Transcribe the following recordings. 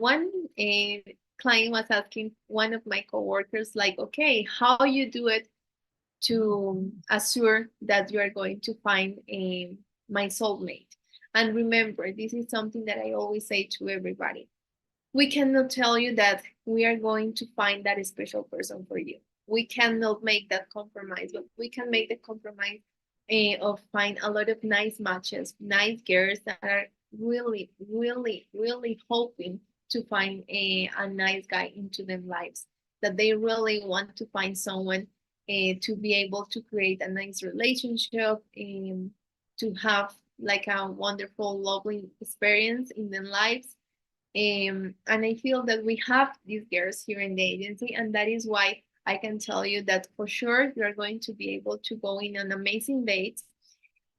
one client was asking one of my coworkers, like, okay, how you do it to assure that you are going to find my soulmate. And remember, this is something that I always say to everybody. We cannot tell you that we are going to find that special person for you. We cannot make that compromise, but we can make the compromise of find a lot of nice matches, nice girls that are really, really, really hoping to find a nice guy into their lives, that they really want to find someone to be able to create a nice relationship, to have like a wonderful, lovely experience in their lives. And I feel that we have these girls here in the agency, and that is why I can tell you that for sure you are going to be able to go in on amazing dates.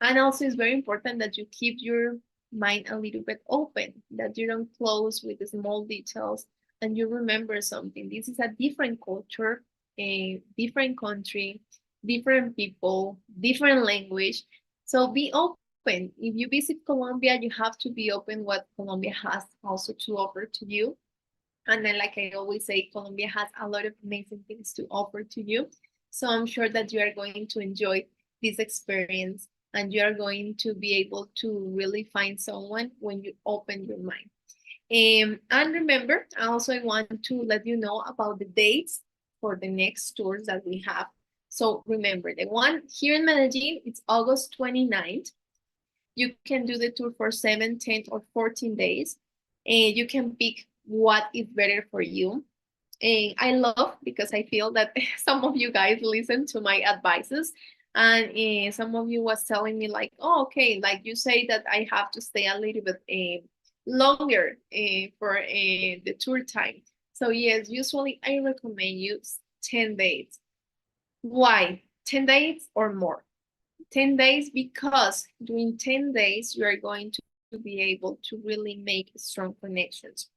And also, it's very important that you keep your mind a little bit open, that you don't close with the small details, and you remember something. This is a different culture, a different country, different people, different language. So be open. If you visit Colombia, you have to be open what Colombia has also to offer to you. And then, like I always say, Colombia has a lot of amazing things to offer to you. So I'm sure that you are going to enjoy this experience, and you are going to be able to really find someone when you open your mind. And remember, I also want to let you know about the dates for the next tours that we have. So remember, the one here in Medellin, it's August 29th. You can do the tour for 7, 10, or 14 days. And you can pick what is better for you. And I love, because I feel that some of you guys listen to my advices, and some of you was telling me like, oh, okay, like you say that I have to stay a little bit longer for the tour time. So yes, usually I recommend you 10 days. Why 10 days or more? 10 days because during 10 days you are going to be able to really make strong connections.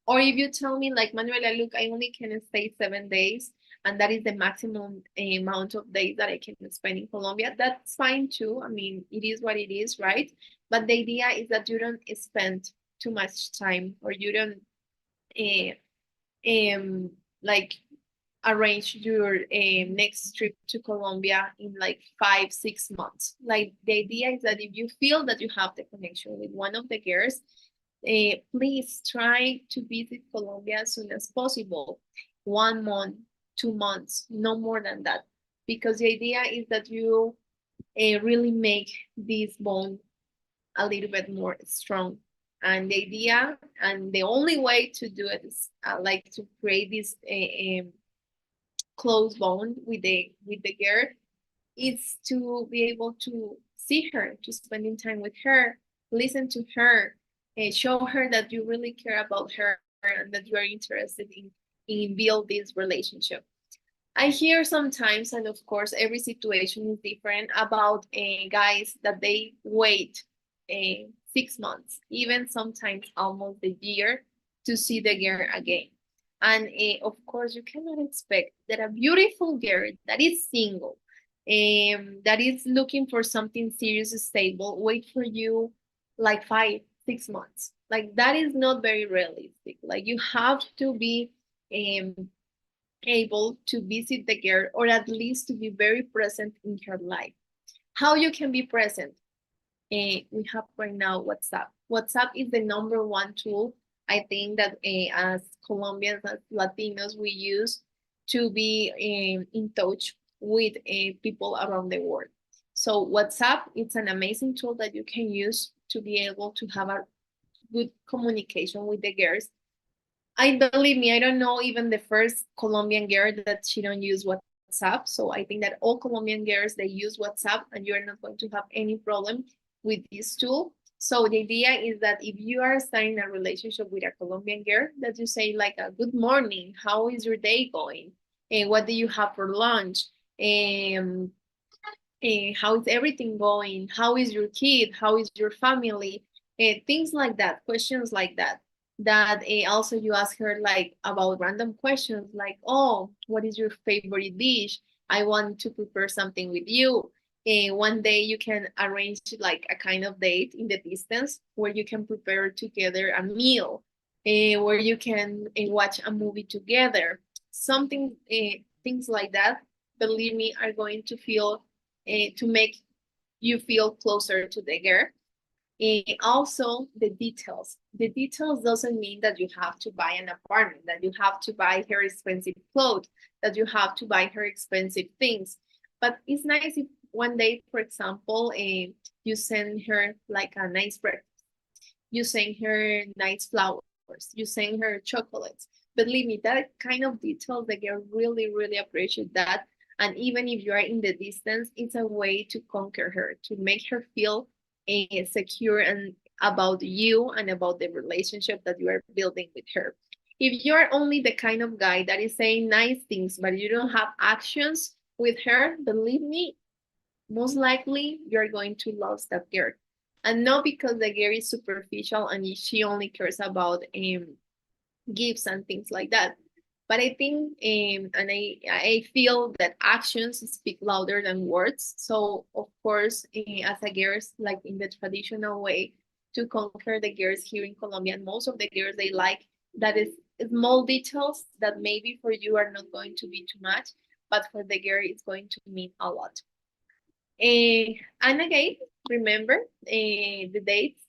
Or if you tell me like, Manuela, look, I only can stay 7 days, and that is the maximum amount of days that I can spend in Colombia, that's fine too. I mean, it is what it is, right? But the idea is that you don't spend too much time, or you don't um like arrange your next trip to Colombia in like 5, 6 months. Like the idea is that if you feel that you have the connection with one of the girls, please try to visit Colombia as soon as possible. 1 month, 2 months, no more than that. Because the idea is that you really make this bond a little bit more strong. And the idea and the only way to do it is like to create this close bond with the girl is to be able to see her, to spending time with her, listen to her, and show her that you really care about her and that you are interested in build this relationship. I hear sometimes, and of course every situation is different, about guys that they wait 6 months, even sometimes almost a year, to see the girl again. And of course, you cannot expect that a beautiful girl that is single, that is looking for something serious, stable, wait for you like 5, 6 months. Like that is not very realistic. Like you have to be able to visit the girl, or at least to be very present in her life. How you can be present? We have right now WhatsApp. WhatsApp is the number one tool I think that as Colombians, as Latinos, we use to be in touch with people around the world. So WhatsApp, it's an amazing tool that you can use to be able to have a good communication with the girls. I believe me, I don't know even the first Colombian girl that she don't use WhatsApp. So I think that all Colombian girls, they use WhatsApp, and you're not going to have any problem with this tool. So the idea is that if you are starting a relationship with a Colombian girl, that you say like a good morning, how is your day going? And what do you have for lunch? Um, how is everything going? How is your kid? How is your family? Things like that, questions like that. That also you ask her like about random questions like, oh, what is your favorite dish? I want to prepare something with you. One day you can arrange like a kind of date in the distance where you can prepare together a meal. where you can watch a movie together. Something, things like that, believe me, are going to feel, to make you feel closer to the girl. Also, the details. The details doesn't mean that you have to buy an apartment, that you have to buy her expensive clothes, that you have to buy her expensive things. But it's nice if one day, for example, you send her like a nice breakfast, you send her nice flowers, you send her chocolates. Believe me, that kind of details, the girl really, really appreciate that. And even if you are in the distance, it's a way to conquer her, to make her feel secure and about you and about the relationship that you are building with her. If you're only the kind of guy that is saying nice things, but you don't have actions with her, believe me, most likely you're going to lose that girl. And not because the girl is superficial and she only cares about gifts and things like that. But I think, and I feel that actions speak louder than words. So of course, as a girls, like in the traditional way, to conquer the girls here in Colombia, and most of the girls they like that is small details that maybe for you are not going to be too much, but for the girl it's going to mean a lot. And again, remember the dates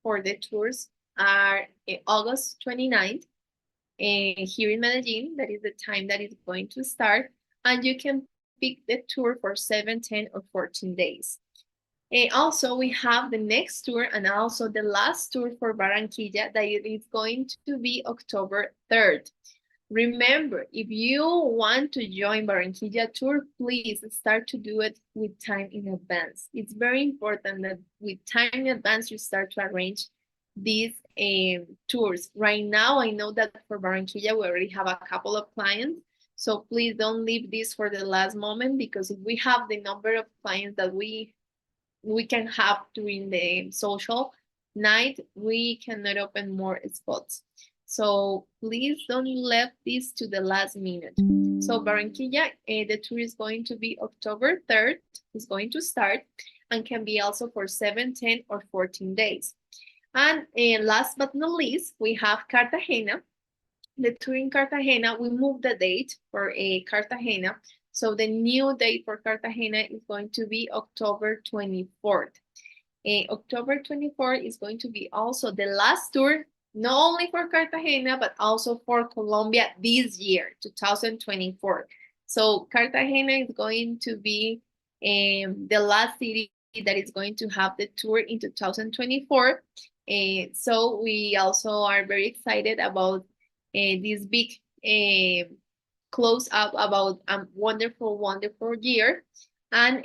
for the tours are August 29th here in Medellin. That is the time that it's going to start. And you can pick the tour for 7, 10, or 14 days. Also, we have the next tour and also the last tour for Barranquilla that is going to be October 3rd. Remember, if you want to join Barranquilla tour, please start to do it with time in advance. It's very important that with time in advance, you start to arrange these tours. Right now, I know that for Barranquilla, we already have a couple of clients. So please don't leave this for the last moment, because if we have the number of clients that we can have during the social night, we cannot open more spots. So please don't leave this to the last minute. So Barranquilla, the tour is going to be October 3rd, is going to start, and can be also for 7, 10, or 14 days. And last but not least, we have Cartagena. The tour in Cartagena, we moved the date for Cartagena. So the new date for Cartagena is going to be October 24th. October 24th is going to be also the last tour, not only for Cartagena, but also for Colombia this year, 2024. So Cartagena is going to be the last city that is going to have the tour in 2024. So we also are very excited about this big close up about a wonderful, wonderful year. And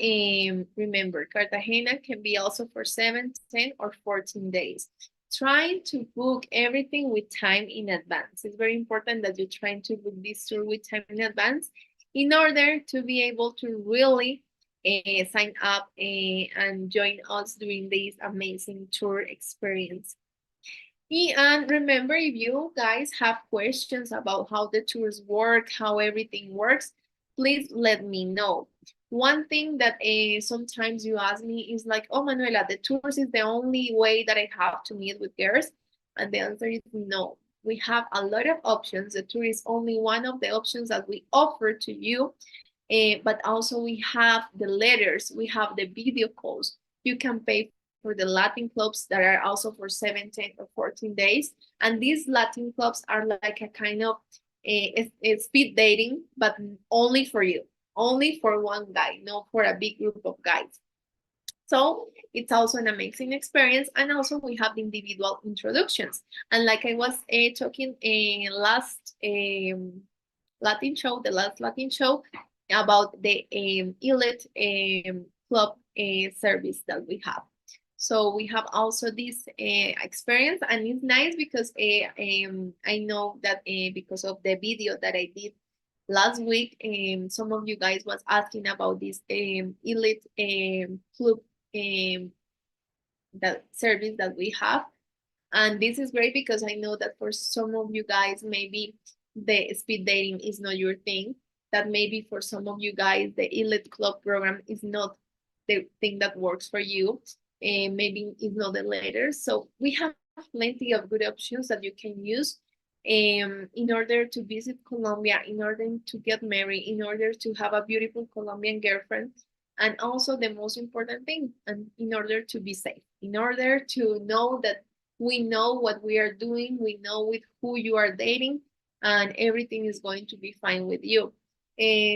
remember, Cartagena can be also for 7, 10, or 14 days. Trying to book everything with time in advance. It's very important that you're trying to book this tour with time in advance in order to be able to really sign up and join us during this amazing tour experience. And remember, if you guys have questions about how the tours work, how everything works, please let me know. One thing that sometimes you ask me is like, oh, Manuela, the tours is the only way that I have to meet with girls? And the answer is no. We have a lot of options. The tour is only one of the options that we offer to you. But also we have the letters, we have the video calls. You can pay for the Latin clubs that are also for 7, 10, or 14 days. And these Latin clubs are like a kind of speed dating, but only for you, only for one guy, not for a big group of guys. So it's also an amazing experience. And also we have the individual introductions. And like I was talking in last Latin show, the last Latin show, about the elite club service that we have. So we have also this experience, and it's nice because I know that because of the video that I did last week, some of you guys was asking about this elite club that service that we have. And this is great because I know that for some of you guys, maybe the speed dating is not your thing, that maybe for some of you guys, the elite club program is not the thing that works for you, and maybe it's not the letter. So we have plenty of good options that you can use in order to visit Colombia, in order to get married, in order to have a beautiful Colombian girlfriend, and also the most important thing, and in order to be safe, in order to know that we know what we are doing, we know with who you are dating, and everything is going to be fine with you.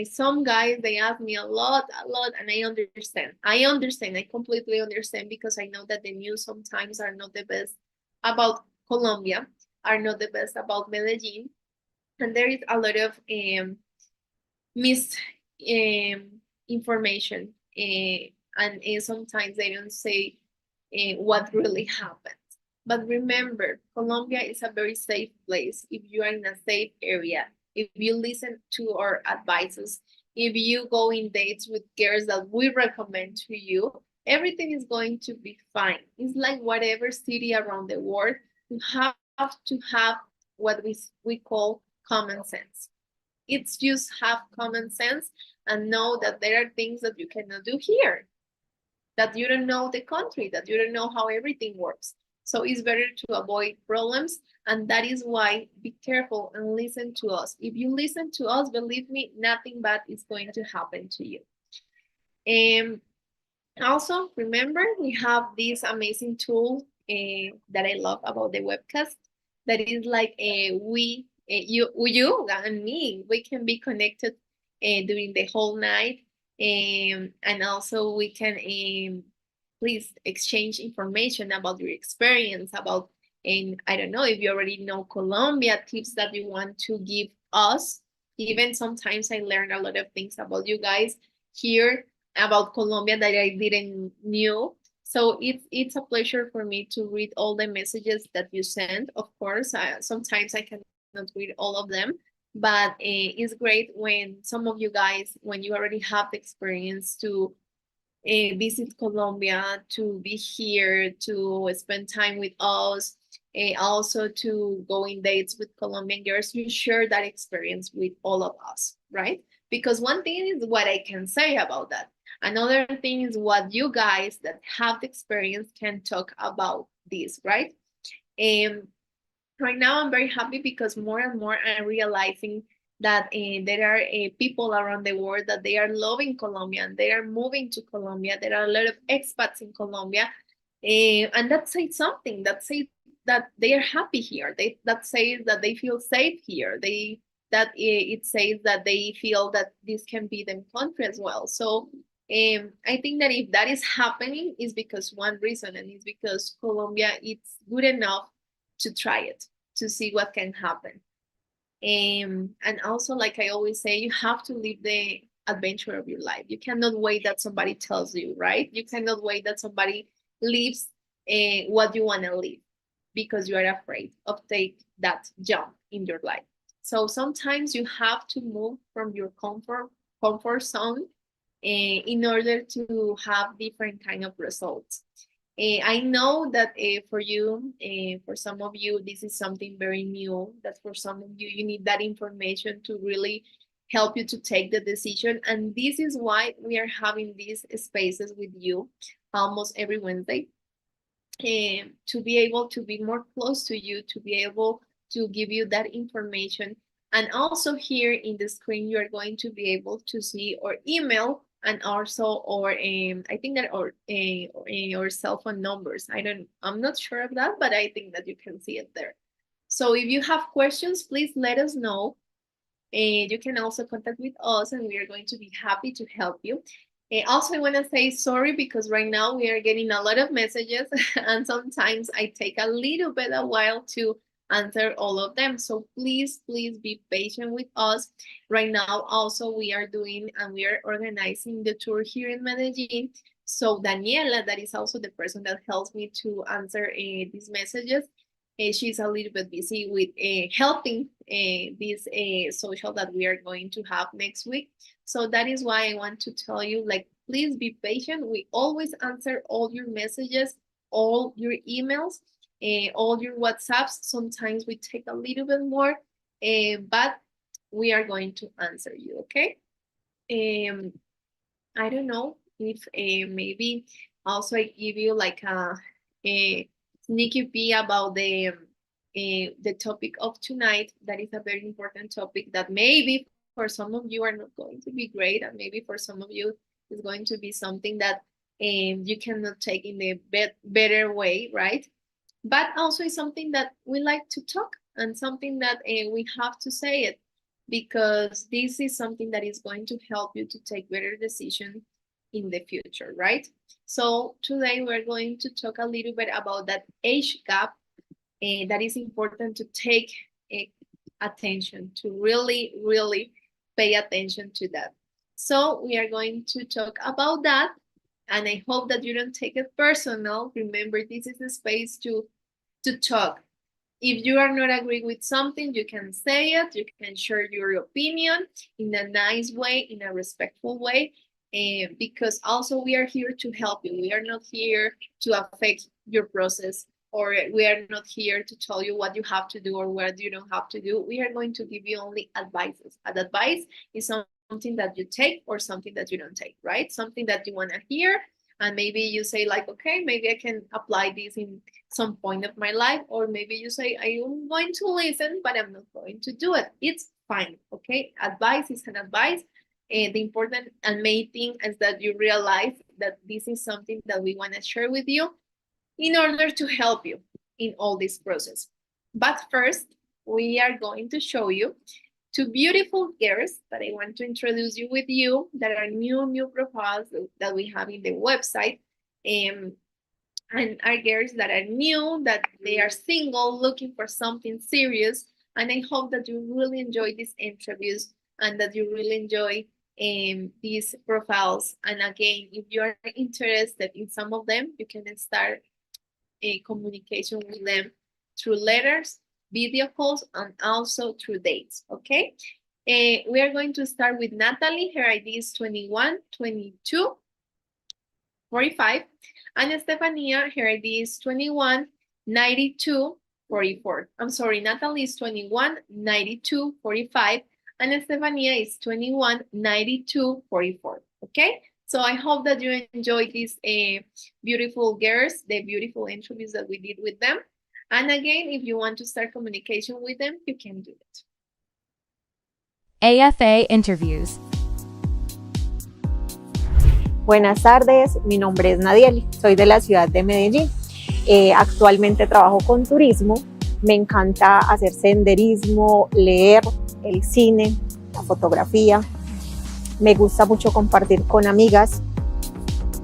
Some guys, they ask me a lot, and I understand. I completely understand, because I know that the news sometimes are not the best about Colombia, are not the best about Medellin, and there is a lot of mis information, and sometimes they don't say what really happened. But remember, Colombia is a very safe place if you are in a safe area, if you listen to our advices, if you go in dates with girls that we recommend to you, everything is going to be fine. It's like whatever city around the world, you have to have what we call common sense. It's just have common sense and know that there are things that you cannot do here, that you don't know the country, that you don't know how everything works. So it's better to avoid problems. And that is why be careful and listen to us. If you listen to us, believe me, nothing bad is going to happen to you. And also, remember, we have this amazing tool that I love about the webcast. That is like you and me, we can be connected during the whole night, and also we can please exchange information about your experience, about, and I don't know if you already know Colombia, tips that you want to give us. Even sometimes I learned a lot of things about you guys here, about Colombia, that I didn't knew. So it's a pleasure for me to read all the messages that you send. Of course, sometimes I cannot read all of them, but it's great when some of you guys, when you already have the experience to visit Colombia, to be here, to spend time with us, also to go in dates with Colombian girls, you share that experience with all of us, right? Because one thing is what I can say about that. Another thing is what you guys that have the experience can talk about this, right? And right now I'm very happy because more and more I'm realizing that there are people around the world that they are loving Colombia and they are moving to Colombia. There are a lot of expats in Colombia, and that says something. That says that they are happy here. That says that they feel safe here. It says that they feel that this can be their country as well. So I think that if that is happening, is because one reason, and it's because Colombia it's good enough to try it, to see what can happen. And also, like I always say, you have to live the adventure of your life. You cannot wait that somebody tells you, right? You cannot wait that somebody lives what you want to live, because you are afraid of take that jump in your life. So sometimes you have to move from your comfort zone in order to have different kind of results. I know that for you, for some of you, this is something very new, that for some of you, you need that information to really help you to take the decision. And this is why we are having these spaces with you almost every Wednesday, to be able to be more close to you, to be able to give you that information. And also here in the screen, you're going to be able to see our email and also our I think that our cell phone numbers. I'm not sure of that, but I think that you can see it there. So if you have questions, please let us know. You can also contact with us, and we are going to be happy to help you. Also, I want to say sorry because right now we are getting a lot of messages, and sometimes I take a little bit a while to answer all of them. So please, please be patient with us. Right now, also we are doing and we are organizing the tour here in Medellin. So Daniela, that is also the person that helps me to answer these messages. She's a little bit busy with helping this social that we are going to have next week. So that is why I want to tell you, like, please be patient. We always answer all your messages, all your emails, all your WhatsApps. Sometimes we take a little bit more, but we are going to answer you, okay? I don't know if maybe also I give you like a sneaky peek about the topic of tonight. That is a very important topic that maybe for some of you are not going to be great, and maybe for some of you is going to be something that you cannot take in a better way, right? But also it's something that we like to talk, and something that we have to say it, because this is something that is going to help you to take better decisions in the future, right? So today we're going to talk a little bit about that age gap that is important to take uh, attention to, really pay attention to that. So we are going to talk about that, and I hope that you don't take it personal. Remember, this is a space to talk. If you are not agree with something, you can say it. You can share your opinion in a nice way, in a respectful way, because also we are here to help you. We are not here to affect your process, or we are not here to tell you what you have to do or what you don't have to do. We are going to give you only advices. An advice is something that you take or something that you don't take, right? Something that you want to hear, and maybe you say like, okay, maybe I can apply this in some point of my life, or maybe you say I'm going to listen but I'm not going to do it. It's fine. Okay, advice is an advice, and the important and main thing is that you realize that this is something that we want to share with you in order to help you in all this process. But first, we are going to show you two beautiful girls that I want to introduce you with you, that are new profiles that we have in the website. And are girls that are new, that they are single, looking for something serious. And I hope that you really enjoy these interviews, and that you really enjoy these profiles. And again, if you are interested in some of them, you can start a communication with them through letters, video calls, and also through dates. Okay. We are going to start with Natalie. Her ID is 21, 22, 45. And Estefania, her ID is 21, 92, 44. I'm sorry, Natalie is 21, 92, 45. And Estefania is 21, 92, 44. Okay? So I hope that you enjoyed these beautiful girls, the beautiful interviews that we did with them. And again, if you want to start communication with them, you can do it. AFA Interviews. Buenas tardes, mi nombre es Nadiely, soy de la ciudad de Medellín. Actualmente trabajo con turismo, me encanta hacer senderismo, leer, el cine, la fotografía. Me gusta mucho compartir con amigas.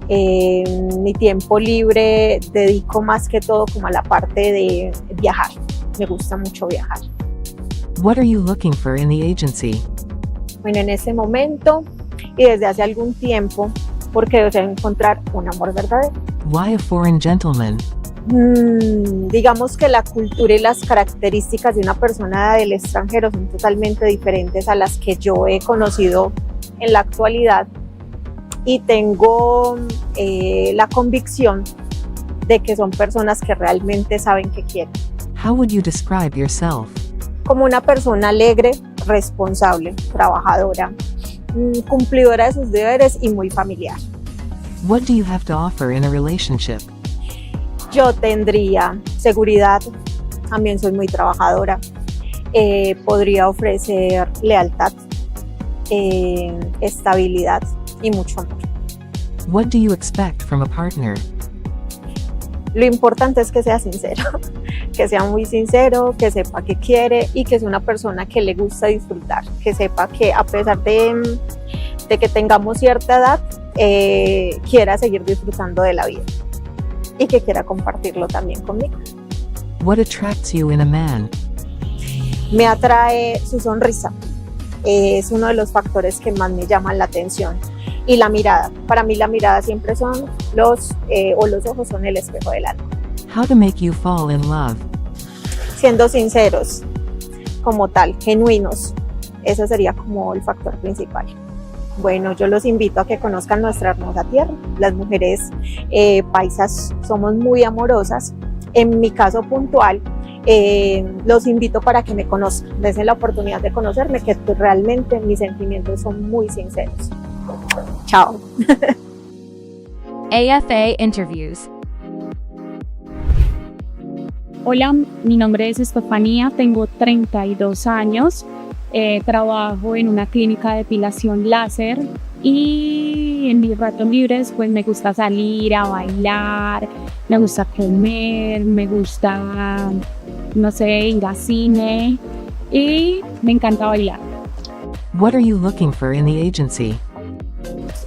Mi tiempo libre dedico más que todo como a la parte de viajar. Me gusta mucho viajar. What are you looking for in the agency? Bueno, en ese momento y desde hace algún tiempo, porque deseo encontrar un amor verdadero. Why a foreign gentleman? Digamos que la cultura y las características de una persona del extranjero son totalmente diferentes a las que yo he conocido en la actualidad, y tengo la convicción de que son personas que realmente saben qué quieren. How would you describe yourself? Como una persona alegre, responsable, trabajadora, cumplidora de sus deberes y muy familiar. What do you have to offer in a relationship? Yo tendría seguridad, también soy muy trabajadora, podría ofrecer lealtad, estabilidad y mucho amor. What do you expect from a partner? Lo importante es que sea sincero, que sea muy sincero, que sepa qué quiere y que sea una persona que le gusta disfrutar, que sepa que a pesar de que tengamos cierta edad, quiera seguir disfrutando de la vida y que quiera compartirlo también conmigo. What attracts you in a man? Me atrae su sonrisa, es uno de los factores que más me llaman la atención. Y la mirada, para mí la mirada siempre son los ojos son el espejo del alma. How to make you fall in love? Siendo sinceros, como tal, genuinos, ese sería como el factor principal. Bueno, yo los invito a que conozcan nuestra hermosa tierra. Las mujeres paisas somos muy amorosas. En mi caso puntual, los invito para que me conozcan, dense la oportunidad de conocerme, que realmente mis sentimientos son muy sinceros. Chao. AFA Interviews. Hola, mi nombre es Estefania, tengo 32 años, trabajo en una clínica de depilación láser y en mis ratos libres pues me gusta salir a bailar, me gusta comer, me gusta, no sé, ir al cine y me encanta bailar. What are you looking for in the agency?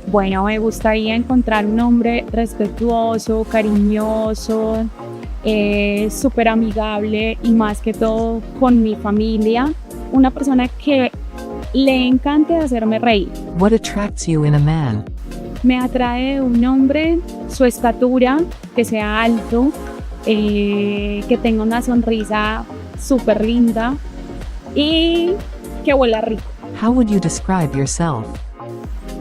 Bueno, me gustaría encontrar un hombre respetuoso, cariñoso, súper amigable y más que todo con mi familia. Una persona que le encante hacerme reír. What attracts you in a man? Me atrae un hombre, su estatura, que sea alto, que tenga una sonrisa súper linda y que huela rico. How would you describe yourself?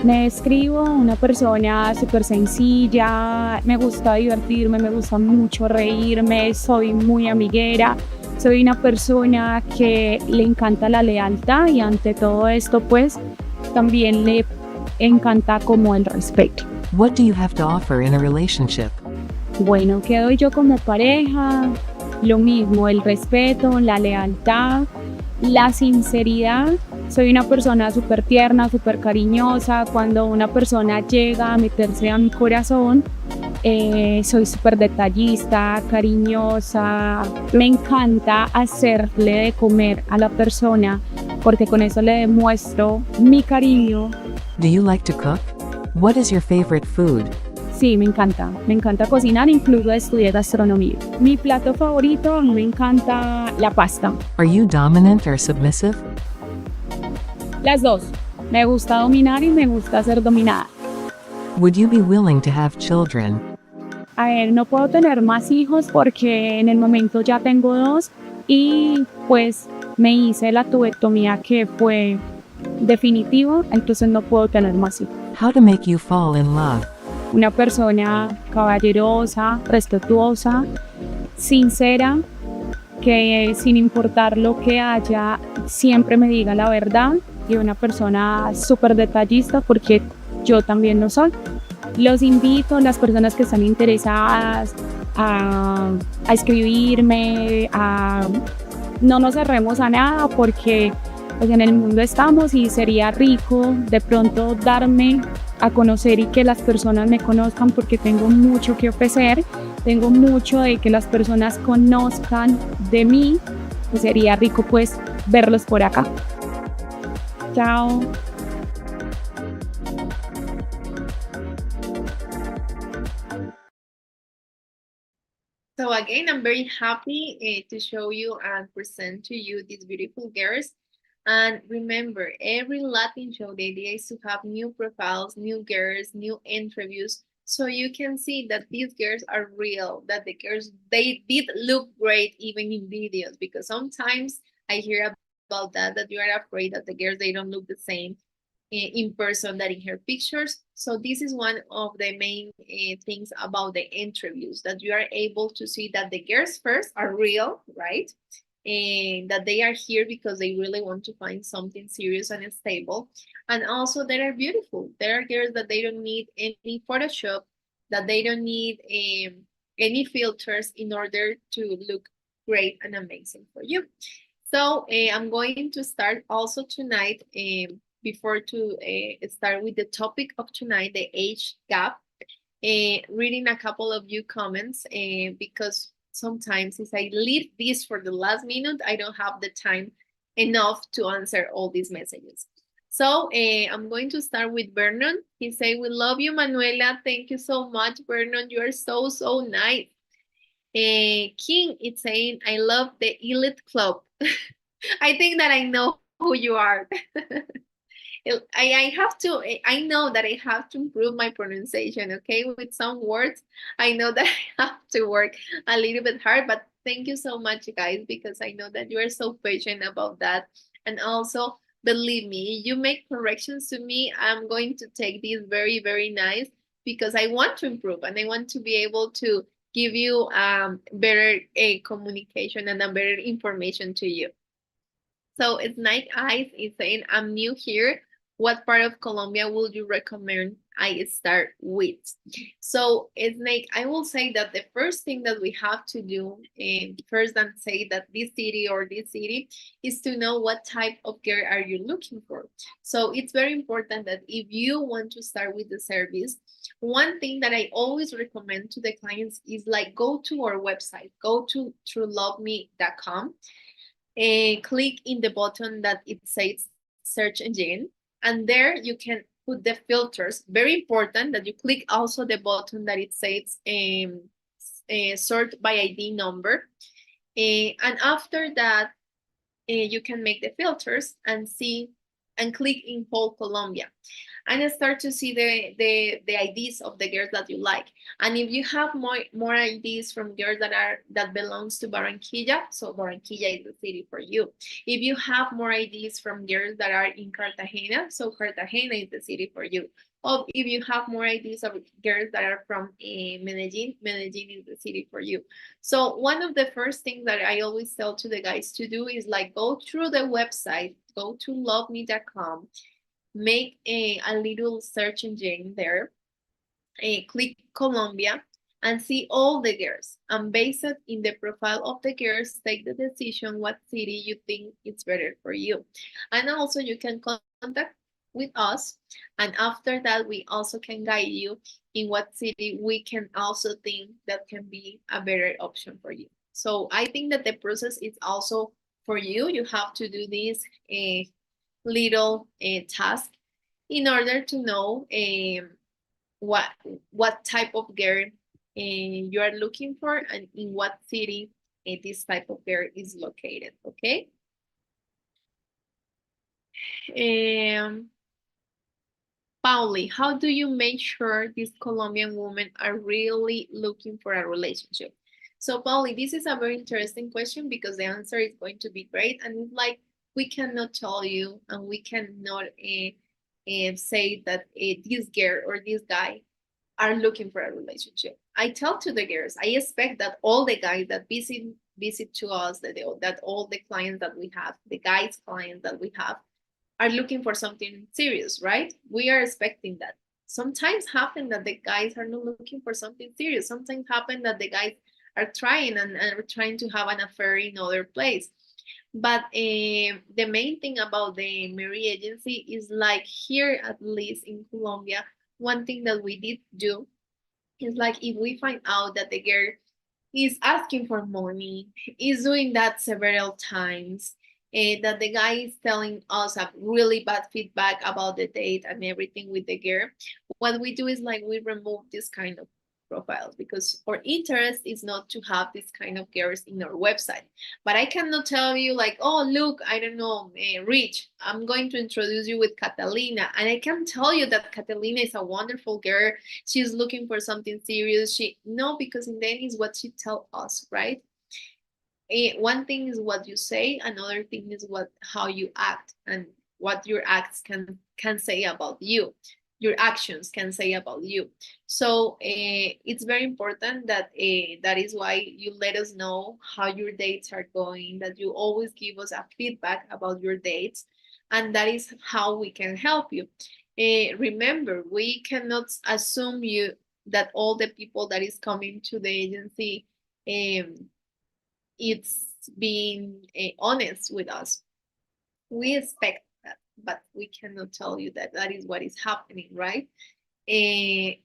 Me describo una persona súper sencilla, me gusta divertirme, me gusta mucho reírme, soy muy amiguera, soy una persona que le encanta la lealtad y ante todo esto pues también le encanta como el respeto. What do you have to offer in a relationship? Bueno, ¿qué doy yo como pareja? Lo mismo, el respeto, la lealtad, la sinceridad. Soy una persona súper tierna, súper cariñosa. Cuando una persona llega a meterse a mi corazón, soy súper detallista, cariñosa. Me encanta hacerle de comer a la persona porque con eso le demuestro mi cariño. Do you like to cook? What is your favorite food? Sí, me encanta cocinar, incluso estudié gastronomía. Mi plato favorito, me encanta la pasta. Are you dominant or submissive? Las dos, me gusta dominar y me gusta ser dominada. Would you be willing to have children? A ver, no puedo tener más hijos porque en el momento ya tengo 2 y pues me hice la tubectomía que fue definitivo, entonces no puedo tener más hijos. How to make you fall in love? Una persona caballerosa, respetuosa, sincera, que sin importar lo que haya, siempre me diga la verdad y una persona súper detallista porque yo también lo soy. Los invito, las personas que están interesadas, a escribirme, no nos cerremos a nada porque pues, en el mundo estamos y sería rico de pronto darme a conocer y que las personas me conozcan porque tengo mucho que ofrecer, tengo mucho de que las personas conozcan de mí, pues sería rico pues verlos por acá. Chao. So again, I'm very happy to show you and present to you these beautiful girls. And remember, every Latin show, the idea is to have new profiles, new girls, new interviews, so you can see that these girls are real, that the girls, they did look great even in videos, because sometimes I hear about that you are afraid that the girls, they don't look the same in person that in her pictures. So this is one of the main things about the interviews, that you are able to see that the girls first are real, right? And that they are here because they really want to find something serious and stable. And also they are beautiful. There are girls that they don't need any Photoshop, that they don't need any filters in order to look great and amazing for you. So I'm going to start also tonight, before to start with the topic of tonight, the age gap, reading a couple of you comments, because sometimes if I leave this for the last minute, I don't have the time enough to answer all these messages. So I'm going to start with Vernon. He say, we love you, Manuela. Thank you so much, Vernon. You are so, so nice. King is saying, I love the Elite Club. I think that I know who you are. I have to, I know that I have to improve my pronunciation, okay? With some words, I know that I have to work a little bit hard, but thank you so much, guys, because I know that you are so patient about that. And also, believe me, you make corrections to me, I'm going to take this very, very nice, because I want to improve and I want to be able to give you better communication and a better information to you. So it's Night Eyes is saying, I'm new here. what part of Colombia would you recommend I start with? So, Snake, I will say that the first thing that we have to do, first than say that this city or this city, is to know what type of girl are you looking for. So it's very important that if you want to start with the service, one thing that I always recommend to the clients is like go to our website, go to trueloveme.com and click in the button that it says search engine, and there you can put the filters. Very important that you click also the button that it says sort by ID number, and after that you can make the filters and see and click in whole Colombia and start to see the IDs of the girls that you like. And if you have more IDs from girls that belongs to Barranquilla, so Barranquilla is the city for you. If you have more IDs from girls that are in Cartagena, so Cartagena is the city for you. Or if you have more IDs of girls that are from Medellin, Medellin is the city for you. So one of the first things that I always tell to the guys to do is like go through the website, go to loveme.com, make a little search engine there, click Colombia, and see all the girls. And based in the profile of the girls, take the decision what city you think is better for you. And also you can contact with us, and after that we also can guide you in what city we can also think that can be a better option for you. So I think that the process is also for you. You have to do this little task in order to know what type of girl you are looking for and in what city this type of girl is located. Okay. Pauli, how do you make sure these Colombian women are really looking for a relationship? So, Pauli, this is a very interesting question because the answer is going to be great. And it's like, we cannot tell you and we cannot say that this girl or this guy are looking for a relationship. I tell to the girls, I expect that all the guys that visit to us, that all the clients that we have, the guys clients that we have, are looking for something serious, right? We are expecting that. Sometimes happen that the guys are not looking for something serious. Sometimes happen that the guys are trying and are trying to have an affair in other place. But the main thing about the marriage agency is like here, at least in Colombia, one thing that we did do is like if we find out that the girl is asking for money, is doing that several times, that the guy is telling us a really bad feedback about the date and everything with the girl, what we do is like we remove this kind of profiles because our interest is not to have this kind of girls in our website. But I cannot tell you like, oh, look, I don't know, Rich, I'm going to introduce you with Catalina. And I can tell you that Catalina is a wonderful girl. She's looking for something serious. No, because in the end is what she tell us, right? One thing is what you say, another thing is how you act and what your acts can say about you, your actions can say about you. So it's very important that that is why you let us know how your dates are going, that you always give us a feedback about your dates, and that is how we can help you. Remember, we cannot assume you that all the people that is coming to the agency it's being honest with us. We expect that, but we cannot tell you that that is what is happening, right?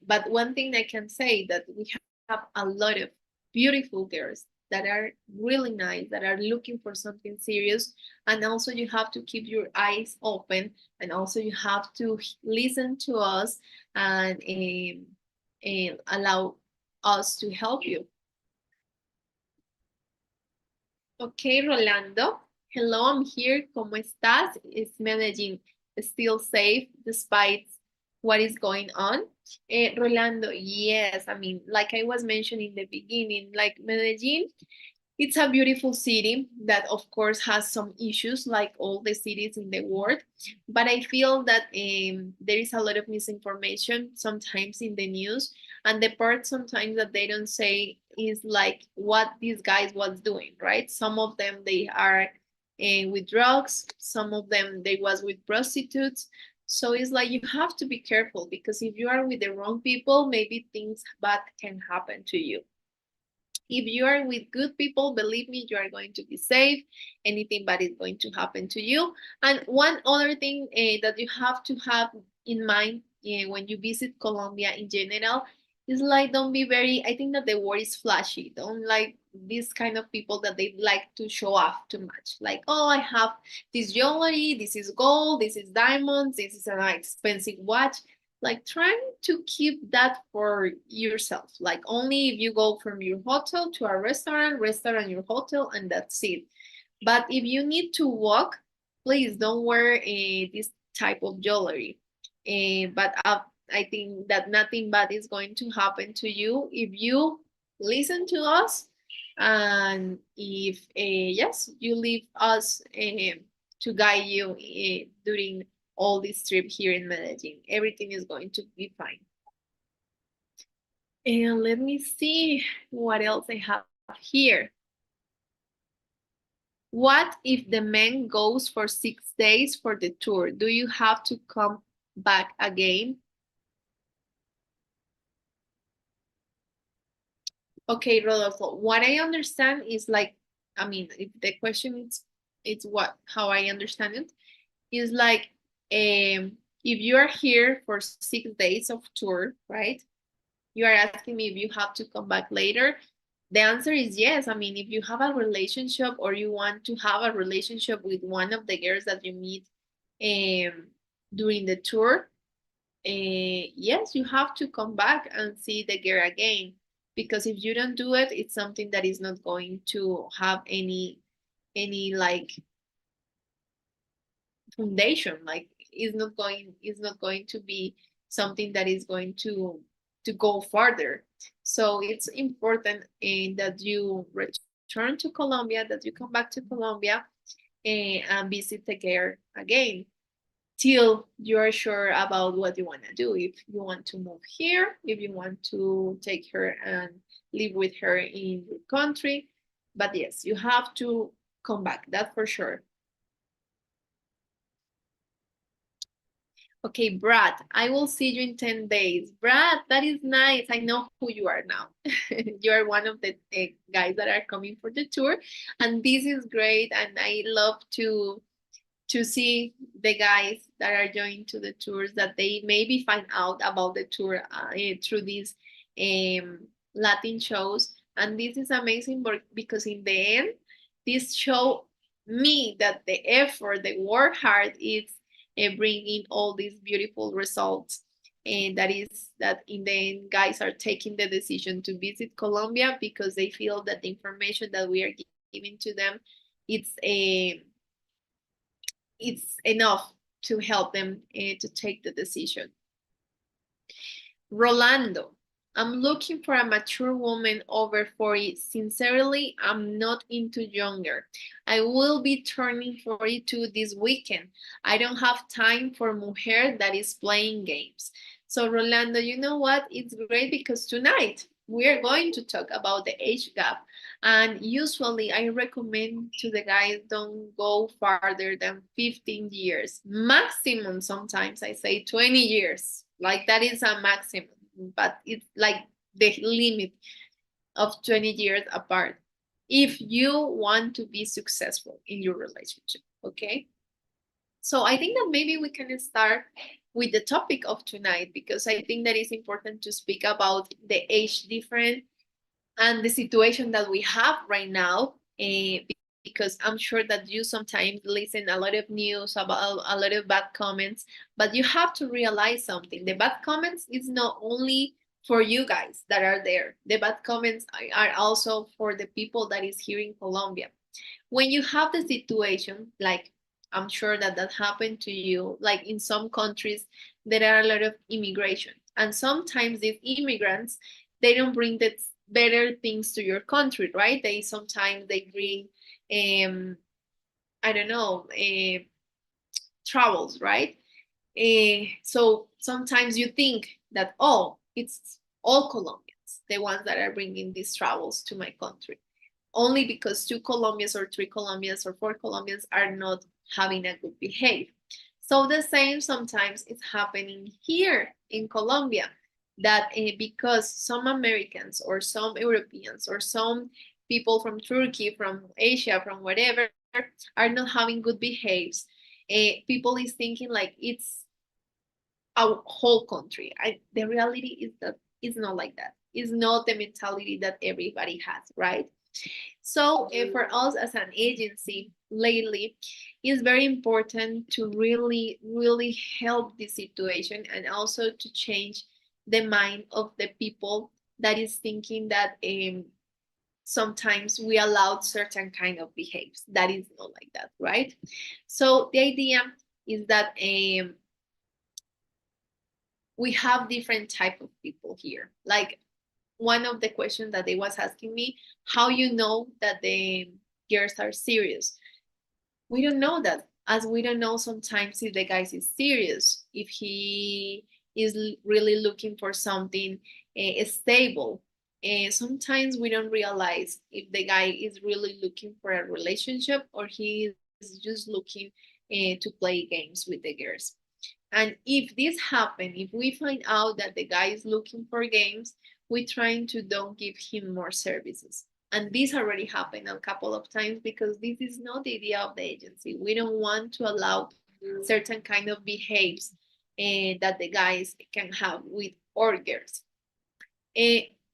But one thing I can say that we have a lot of beautiful girls that are really nice, that are looking for something serious. And also you have to keep your eyes open, and also you have to listen to us and allow us to help you. Okay, Rolando. Hello, I'm here. ¿Cómo estás? It's Medellin. Still safe despite what is going on? Rolando, yes. I mean, like I was mentioning in the beginning, like Medellin, it's a beautiful city that, of course, has some issues like all the cities in the world. But I feel that there is a lot of misinformation sometimes in the news. And the part sometimes that they don't say is like what these guys was doing, right? Some of them, they are with drugs. Some of them, they was with prostitutes. So it's like you have to be careful, because if you are with the wrong people, maybe things bad can happen to you. If you are with good people, believe me, you are going to be safe. Anything bad is going to happen to you. And one other thing that you have to have in mind when you visit Colombia in general is like, don't be very, I think that the word is flashy. Don't like these kind of people that they like to show off too much. Like, oh, I have this jewelry, this is gold, this is diamonds, this is an expensive watch. Like, trying to keep that for yourself. Like, only if you go from your hotel to a restaurant, your hotel, and that's it. But if you need to walk, please don't wear this type of jewelry. But I think that nothing bad is going to happen to you if you listen to us, and if yes, you leave us to guide you during all this trip here in Medellin. Everything is going to be fine. And let me see what else I have here. What if the man goes for 6 days for the tour? Do you have to come back again? Okay, Rodolfo, what I understand is like, I mean, if the question is, it's what, how I understand it, is like, if you are here for 6 days of tour, right? You are asking me if you have to come back later. The answer is yes. I mean, if you have a relationship, or you want to have a relationship with one of the girls that you meet during the tour, yes, you have to come back and see the girl again. Because if you don't do it, it's something that is not going to have any like foundation. Like, it's not going to be something that is going to go further. So it's important that you return to Colombia, that you come back to Colombia and visit the girl again till you are sure about what you want to do. If you want to move here, if you want to take her and live with her in your country. But yes, you have to come back, that's for sure. Okay, Brad, I will see you in 10 days. Brad, that is nice. I know who you are now. You are one of the guys that are coming for the tour. And this is great. And I love to see the guys that are joining to the tours, that they maybe find out about the tour through these Latin shows. And this is amazing because in the end, this show me that the effort, the work hard is bringing all these beautiful results. And that is that in the end, guys are taking the decision to visit Colombia because they feel that the information that we are giving to them, it's enough to help them to take the decision. Rolando, I'm looking for a mature woman over 40. Sincerely, I'm not into younger. I will be turning 42 this weekend. I don't have time for mujer that is playing games. So Rolando, you know what? It's great because tonight we are going to talk about the age gap. And usually I recommend to the guys, don't go farther than 15 years. Maximum, sometimes I say 20 years. Like, that is a maximum, but it's like the limit of 20 years apart if you want to be successful in your relationship, okay? So I think that maybe we can start with the topic of tonight, because I think that it's important to speak about the age difference and the situation that we have right now, because I'm sure that you sometimes listen a lot of news about a lot of bad comments, but you have to realize something. The bad comments is not only for you guys that are there. The bad comments are also for the people that is here in Colombia. When you have the situation, like I'm sure that happened to you, like in some countries, there are a lot of immigration. And sometimes these immigrants, they don't bring the better things to your country, right? Sometimes they bring, I don't know, troubles, right? So sometimes you think that, oh, it's all Colombians, the ones that are bringing these troubles to my country, only because 2 Colombians or 3 Colombians or 4 Colombians are not having a good behavior. So the same sometimes is happening here in Colombia, that because some Americans or some Europeans or some people from Turkey, from Asia, from whatever, are not having good behaves, people is thinking like it's our whole country. The reality is that it's not like that. It's not the mentality that everybody has, right? So for us as an agency lately, it's very important to really, really help the situation and also to change the mind of the people that is thinking that sometimes we allowed certain kind of behaves. That is not like that, right? So the idea is that we have different type of people here. Like one of the questions that they was asking me, how you know that the girls are serious? We don't know that, as we don't know sometimes if the guy is serious, if he is really looking for something stable. Sometimes we don't realize if the guy is really looking for a relationship or he is just looking to play games with the girls. And if this happen, if we find out that the guy is looking for games, we trying to don't give him more services. And this already happened a couple of times because this is not the idea of the agency. We don't want to allow certain kind of behaves that the guys can have with our girls.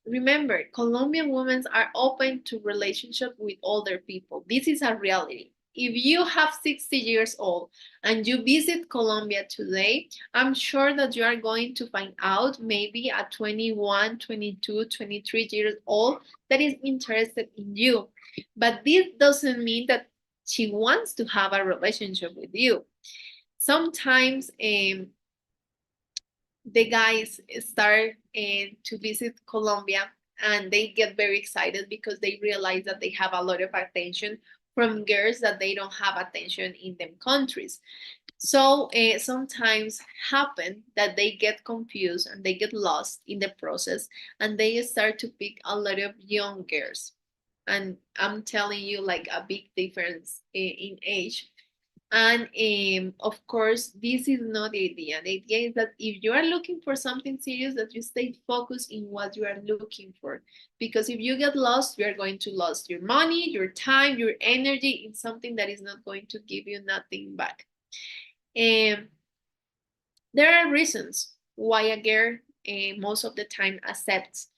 Remember, Colombian women are open to relationship with older people. This is a reality. If you have 60 years old and you visit Colombia today, I'm sure that you are going to find out maybe a 21, 22, 23 years old that is interested in you. But this doesn't mean that she wants to have a relationship with you. Sometimes the guys start to visit Colombia and they get very excited because they realize that they have a lot of attention from girls that they don't have attention in them countries. So sometimes happen that they get confused and they get lost in the process and they start to pick a lot of young girls. And I'm telling you like a big difference in age. And of course, this is not the idea. The idea is that if you are looking for something serious, that you stay focused in what you are looking for. Because if you get lost, you are going to lose your money, your time, your energy in something that is not going to give you nothing back. There are reasons why a girl most of the time accepts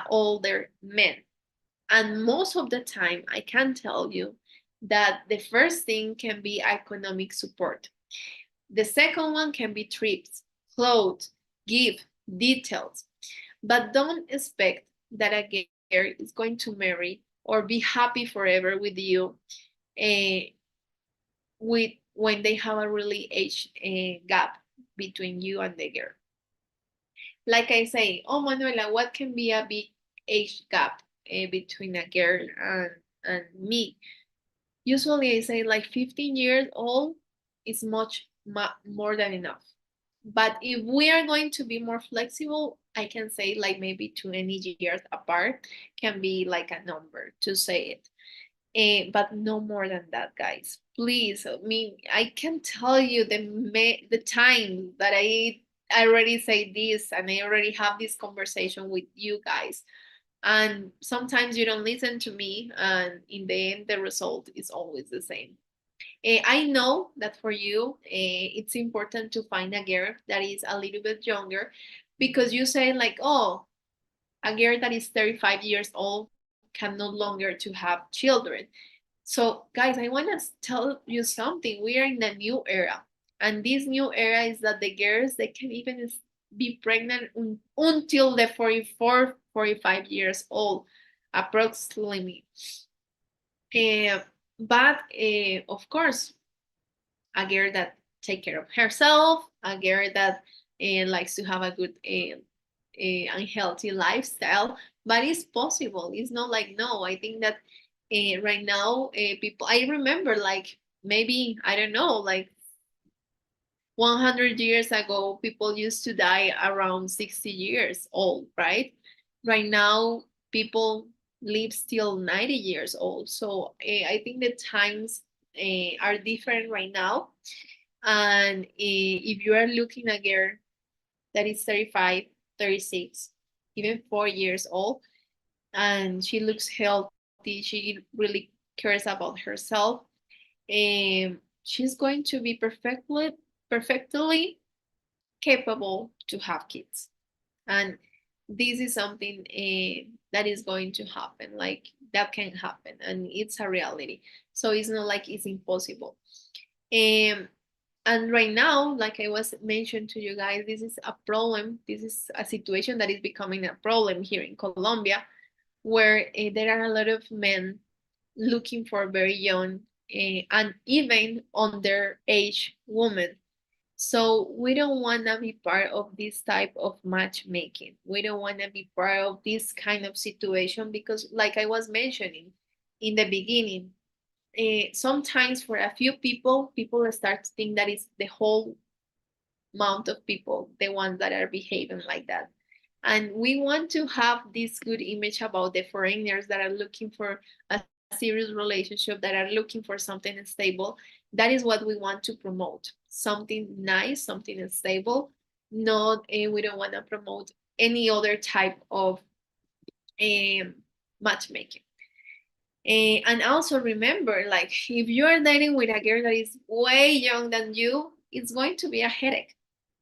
older men. And most of the time, I can tell you that the first thing can be economic support. The second one can be trips, clothes, gift, details. But don't expect that a girl is going to marry or be happy forever with you with when they have a really age gap between you and the girl. Like I say, oh Manuela, what can be a big age gap between a girl and me? Usually I say like 15 years old is much more than enough. But if we are going to be more flexible, I can say like maybe 20 years apart can be like a number to say it. But no more than that, guys. Please, I mean, I can tell you the time that I already say this and I already have this conversation with you guys. And sometimes you don't listen to me, and in the end, the result is always the same. I know that for you, it's important to find a girl that is a little bit younger because you say like, oh, a girl that is 35 years old can no longer to have children. So guys, I want to tell you something. We are in a new era. And this new era is that the girls, they can even be pregnant until the 44, 45 years old, approximately. But of course, a girl that take care of herself, a girl that likes to have a good and healthy lifestyle. But it's possible. It's not like no. I think that right now people. I remember like maybe I don't know like 100 years ago, people used to die around 60 years old, right? Right now, people live still 90 years old. So I think the times are different right now. And if you are looking at a girl that is 35, 36, even 4 years old, and she looks healthy, she really cares about herself, she's going to be perfectly capable to have kids. And this is something that is going to happen, like that can happen, and it's a reality. So it's not like it's impossible. um, and right now, like I was mentioned to you guys, this is a problem. This is a situation that is becoming a problem here in Colombia, where there are a lot of men looking for very young and even underage women. So we don't want to be part of this type of matchmaking. We don't want to be part of this kind of situation because, like I was mentioning in the beginning, sometimes for a few people, people start to think that it's the whole amount of people, the ones that are behaving like that. And we want to have this good image about the foreigners that are looking for a serious relationship, that are looking for something stable. That is what we want to promote. Something nice, something stable. Not, we don't want to promote any other type of um, matchmaking. And also remember, like, if you are dating with a girl that is way young than you, it's going to be a headache.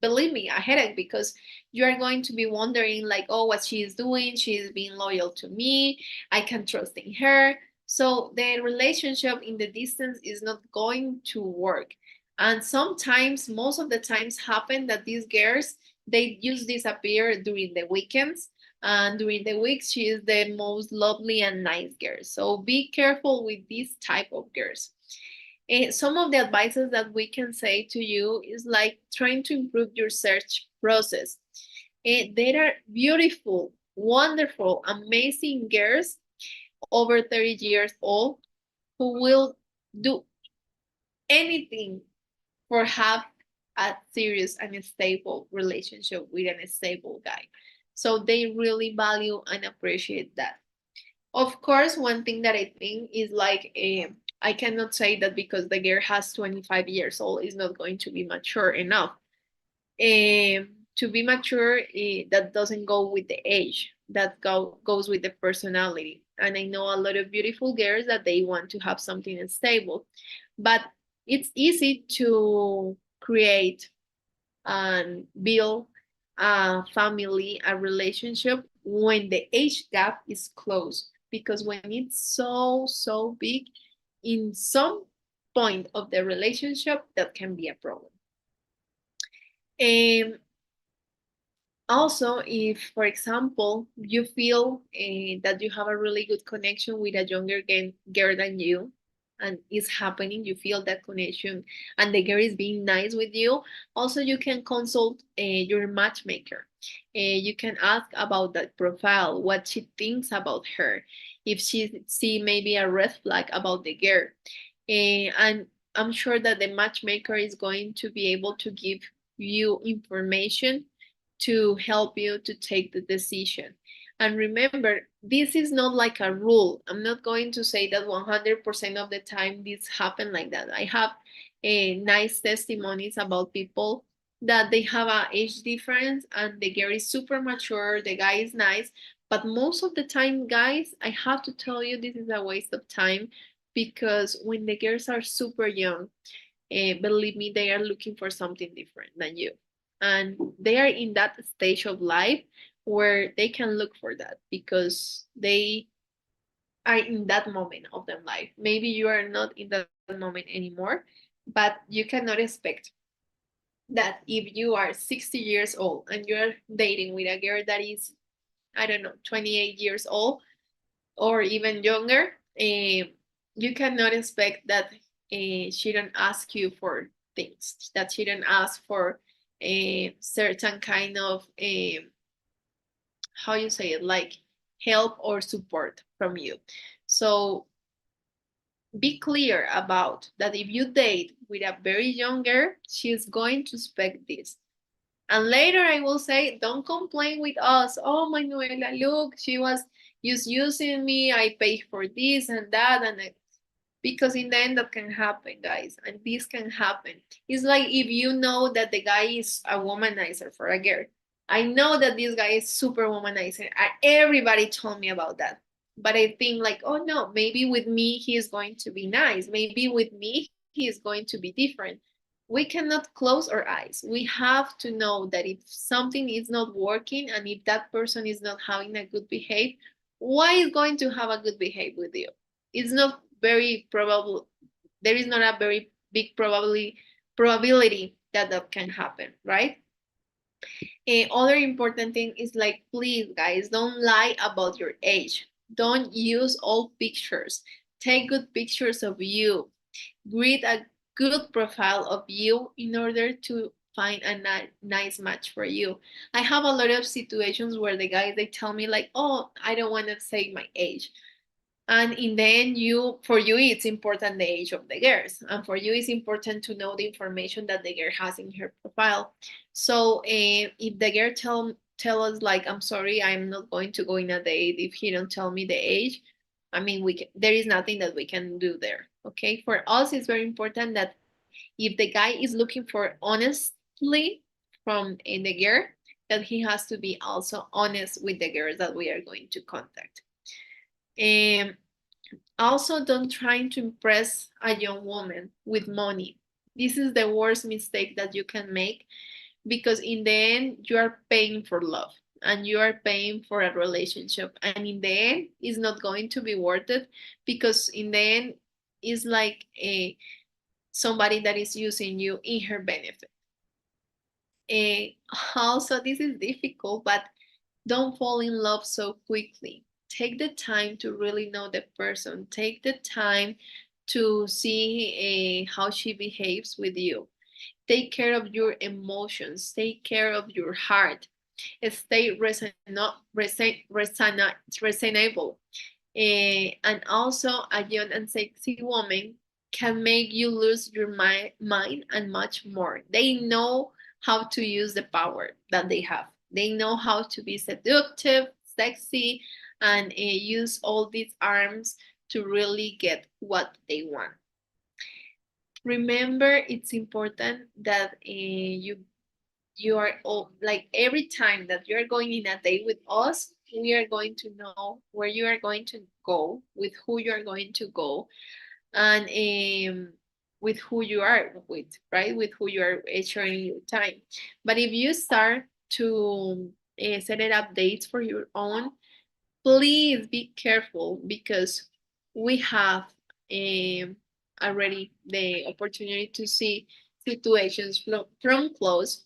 Believe me, a headache, because you are going to be wondering, like, oh, what she is doing. She is being loyal to me. I can trust in her. So the relationship in the distance is not going to work. And sometimes, most of the times, happen that these girls, they just disappear during the weekends, and during the week she is the most lovely and nice girl. So be careful with this type of girls. Some of the advices that we can say to you is like trying to improve your search process. There are beautiful, wonderful, amazing girls over 30 years old who will do anything for have a serious and stable relationship with a stable guy. So they really value and appreciate that. Of course, one thing that I think is like, I cannot say that because the girl has 25 years old is not going to be mature enough. To be mature, that doesn't go with the age, that goes with the personality. And I know a lot of beautiful girls that they want to have something stable, but it's easy to create and build a family, a relationship when the age gap is close. Because when it's so big, in some point of the relationship, that can be a problem. Um, Also, if, for example, you feel that you have a really good connection with a younger girl than you, and it's happening, you feel that connection, and the girl is being nice with you, also you can consult your matchmaker. You can ask about that profile, what she thinks about her, if she see maybe a red flag about the girl. And I'm sure that the matchmaker is going to be able to give you information to help you to take the decision. And remember, this is not like a rule. I'm not going to say that 100% of the time this happen like that. I have nice testimonies about people that they have a age difference and the girl is super mature, the guy is nice, but most of the time, guys, I have to tell you this is a waste of time, because when the girls are super young, believe me, they are looking for something different than you. And they are in that stage of life where they can look for that because they are in that moment of their life. Maybe you are not in that moment anymore, but you cannot expect that if you are 60 years old and you're dating with a girl that is, I don't know, 28 years old or even younger, you cannot expect that she don't ask you for things, that she don't ask for a certain kind of how you say it, like help or support from you. So be clear about that. If you date with a very young girl, she's going to expect this. And later I will say, don't complain with us. Oh, Manuela, look, she was just using me. I paid for this and that. And because in the end that can happen, guys, and this can happen. It's like if you know that the guy is a womanizer for a girl. I know that this guy is super womanizer. Everybody told me about that. But I think like, oh no, maybe with me he is going to be nice. Maybe with me he is going to be different. We cannot close our eyes. We have to know that if something is not working and if that person is not having a good behavior, why is going to have a good behavior with you? It's not very probable. There is not a very big probability that that can happen, right? Other important thing is like, please, guys, don't lie about your age. Don't use old pictures. Take good pictures of you. Create a good profile of you in order to find a nice match for you. I have a lot of situations where the guys they tell me like, oh, I don't want to say my age. And in the end, for you it's important the age of the girls, and for you it's important to know the information that the girl has in her profile. So if the girl tell us like, I'm sorry, I'm not going to go in a date if he don't tell me the age, I mean, there is nothing that we can do there. Okay, for us it's very important that if the guy is looking for honestly from the girl, that he has to be also honest with the girls that we are going to contact. Also, don't try to impress a young woman with money. This is the worst mistake that you can make, because in the end, you are paying for love and you are paying for a relationship. And in the end, it's not going to be worth it, because in the end, it's like somebody that is using you in her benefit. Also, this is difficult, but don't fall in love so quickly. Take the time to really know the person. Take the time to see how she behaves with you. Take care of your emotions. Take care of your heart. Stay reasonable. And also, a young and sexy woman can make you lose your mind and much more. They know how to use the power that they have. They know how to be seductive, sexy, and use all these arms to really get what they want. Remember, it's important that you are all like, every time that you are going in a date with us, we are going to know where you are going to go, with who you are going to go, and with who you are with, right? With who you are sharing your time. But if you start to set it up dates for your own, please be careful, because we have already the opportunity to see situations from close,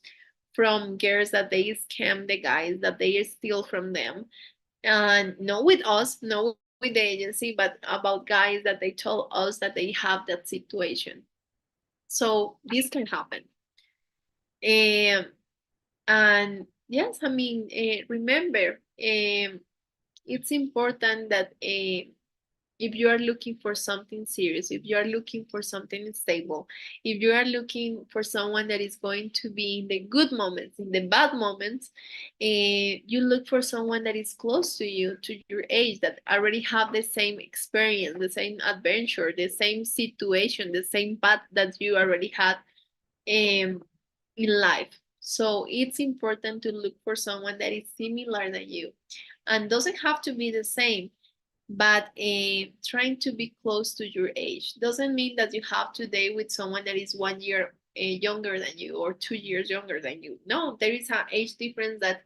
from girls that they scam the guys, that they steal from them, and not with us, not with the agency, but about guys that they told us that they have that situation. So this can happen. And yes, I mean, remember, it's important that if you are looking for something serious, if you are looking for something stable, if you are looking for someone that is going to be in the good moments, in the bad moments, you look for someone that is close to you, to your age, that already have the same experience, the same adventure, the same situation, the same path that you already had in life. So it's important to look for someone that is similar than you, and doesn't have to be the same, but trying to be close to your age. Doesn't mean that you have to date with someone that is 1 year younger than you or 2 years younger than you. No, there is an age difference that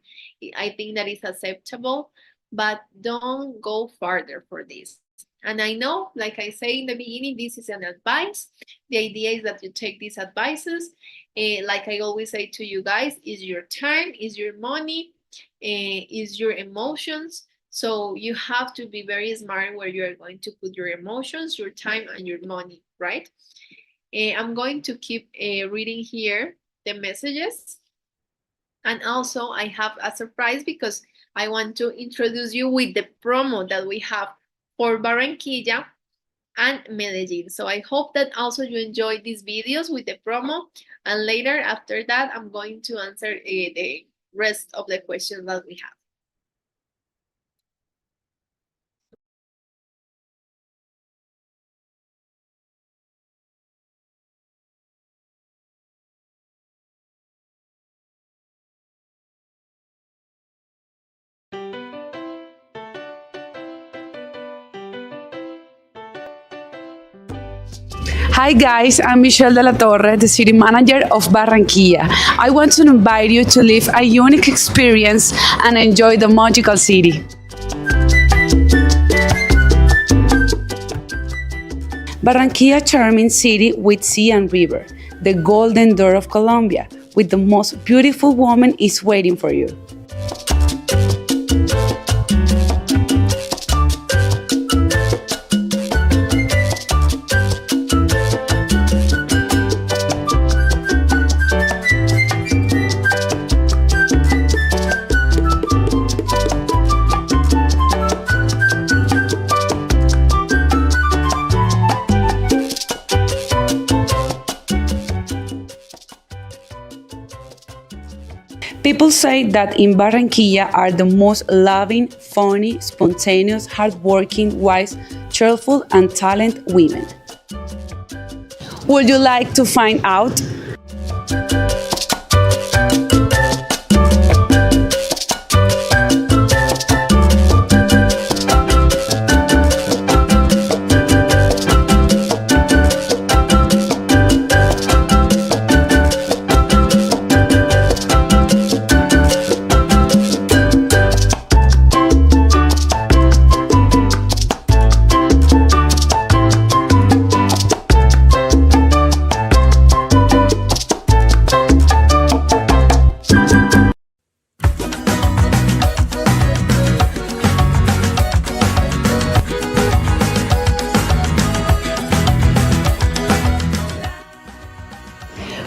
I think that is acceptable, but don't go farther for this. And I know, like I say in the beginning, this is an advice. The idea is that you take these advices. Like I always say to you guys, is your time, is your money, is your emotions. So you have to be very smart where you are going to put your emotions, your time, and your money, right? I'm going to keep reading here the messages. And also I have a surprise, because I want to introduce you with the promo that we have for Barranquilla and Medellin. So I hope that also you enjoy these videos with the promo. And later, after that, I'm going to answer the rest of the questions that we have. Hi guys, I'm Michelle de la Torre, the city manager of Barranquilla. I want to invite you to live a unique experience and enjoy the magical city. Barranquilla, charming city with sea and river, the golden door of Colombia, with the most beautiful woman is waiting for you. People say that in Barranquilla are the most loving, funny, spontaneous, hardworking, wise, cheerful, and talented women. Would you like to find out?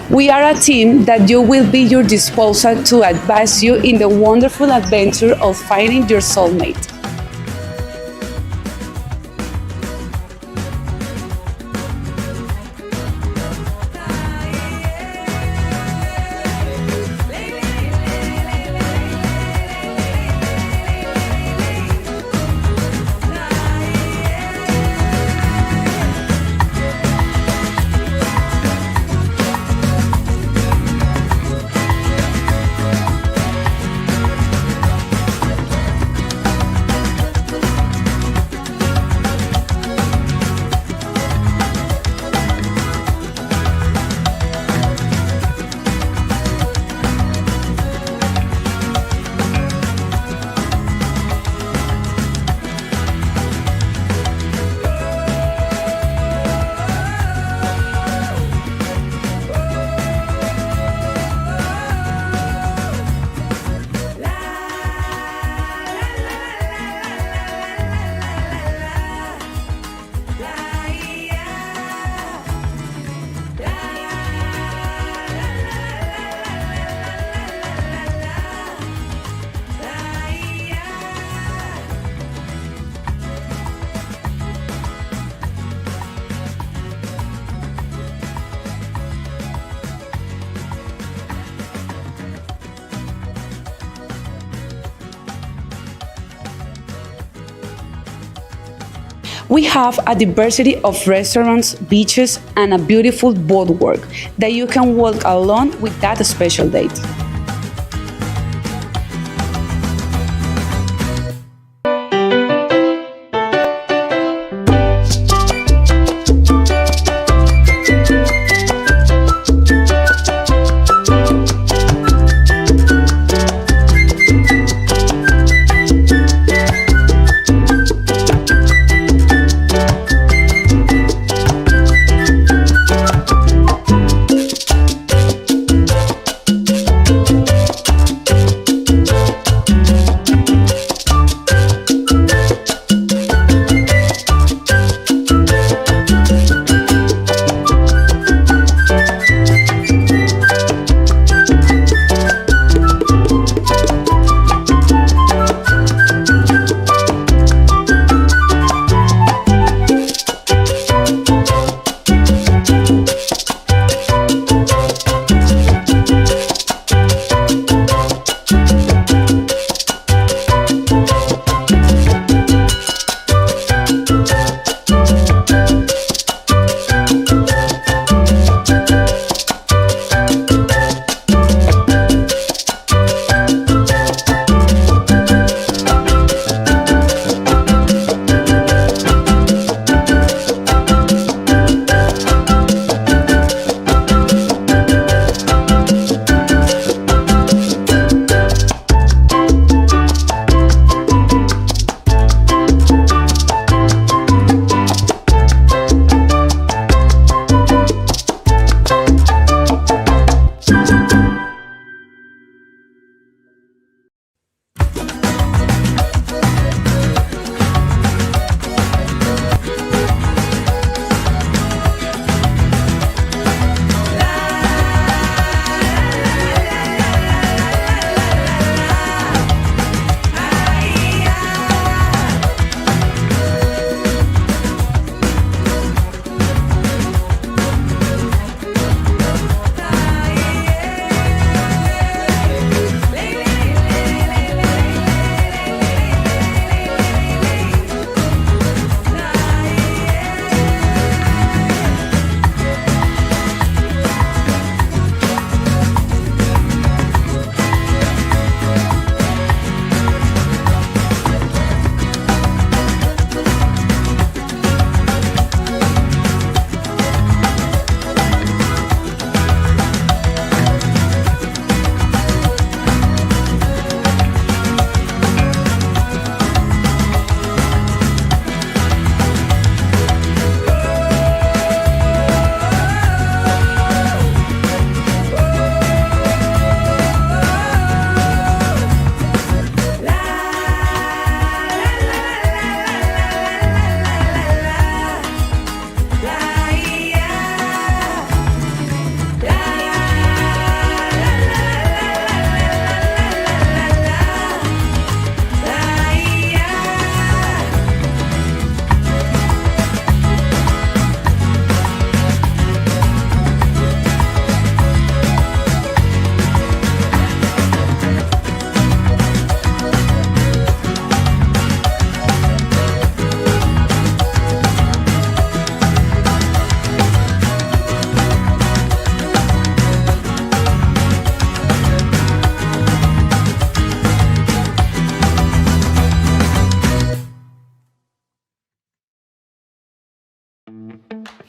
We are a team that you will be your disposal to advise you in the wonderful adventure of finding your soulmate. We have a diversity of restaurants, beaches, and a beautiful boardwalk that you can walk alone with that special date.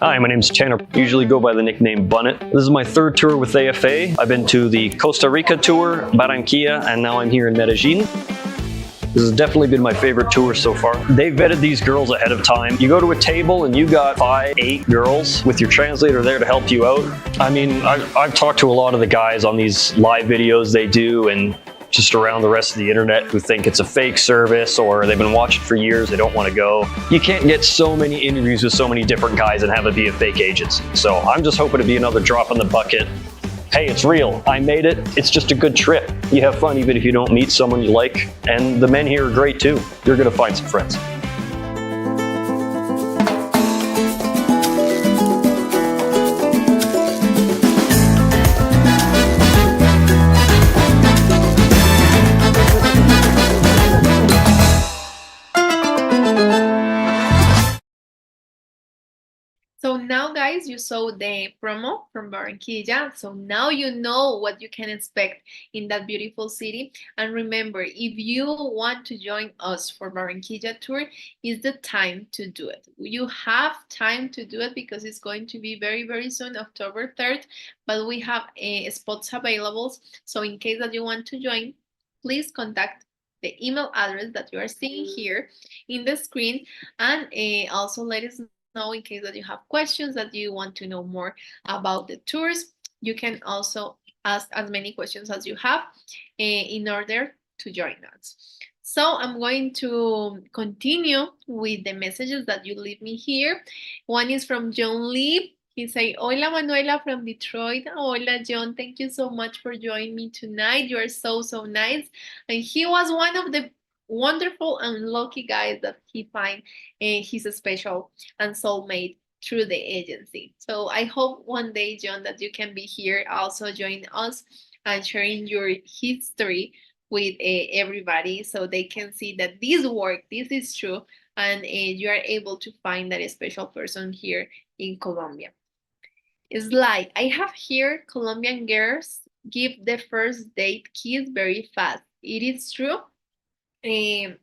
Hi, my name's Tanner. I usually go by the nickname Bunnet. This is my third tour with AFA. I've been to the Costa Rica tour, Barranquilla, and now I'm here in Medellin. This has definitely been my favorite tour so far. They vetted these girls ahead of time. You go to a table and you got 5, 8 girls with your translator there to help you out. I mean, I've talked to a lot of the guys on these live videos they do and just around the rest of the internet who think it's a fake service or they've been watching for years, they don't want to go. You can't get so many interviews with so many different guys and have it be a fake agency. So I'm just hoping to be another drop in the bucket. Hey, it's real. I made it. It's just a good trip. You have fun even if you don't meet someone you like. And the men here are great too. You're going to find some friends. So now, guys, you saw the promo from Barranquilla. So now you know what you can expect in that beautiful city. And remember, if you want to join us for Barranquilla tour, is the time to do it. You have time to do it because it's going to be very, very soon, October 3rd. But we have spots available. So in case that you want to join, please contact the email address that you are seeing here in the screen, and also let us know in case that you have questions, that you want to know more about the tours. You can also ask as many questions as you have in order to join us. So I'm going to continue with the messages that you leave me here. One is from John Lee. He say, "Hola Manuela from Detroit." Hola John, thank you so much for joining me tonight. You are so, so nice. And he was one of the wonderful and lucky guys that he find his special and soulmate through the agency. So I hope one day, John, that you can be here also join us and sharing your history with everybody so they can see that this is true, and you are able to find that special person here in Colombia. It's like, I have here Colombian girls give the first date kiss very fast. It is true. I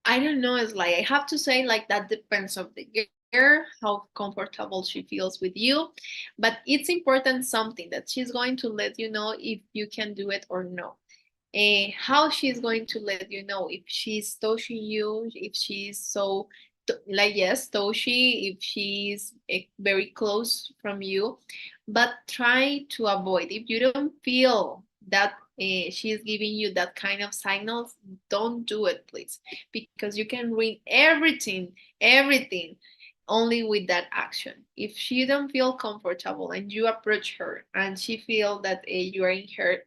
don't know, it's like I have to say like that depends on the girl, how comfortable she feels with you, but it's important something that she's going to let you know if you can do it or no. How she's going to let you know if she's touching you, if she's so like yes touchy, if she's very close from you, but try to avoid if you don't feel that she's giving you that kind of signals. Don't do it, please, because you can ruin everything only with that action. If she don't feel comfortable and you approach her and she feel that you are in her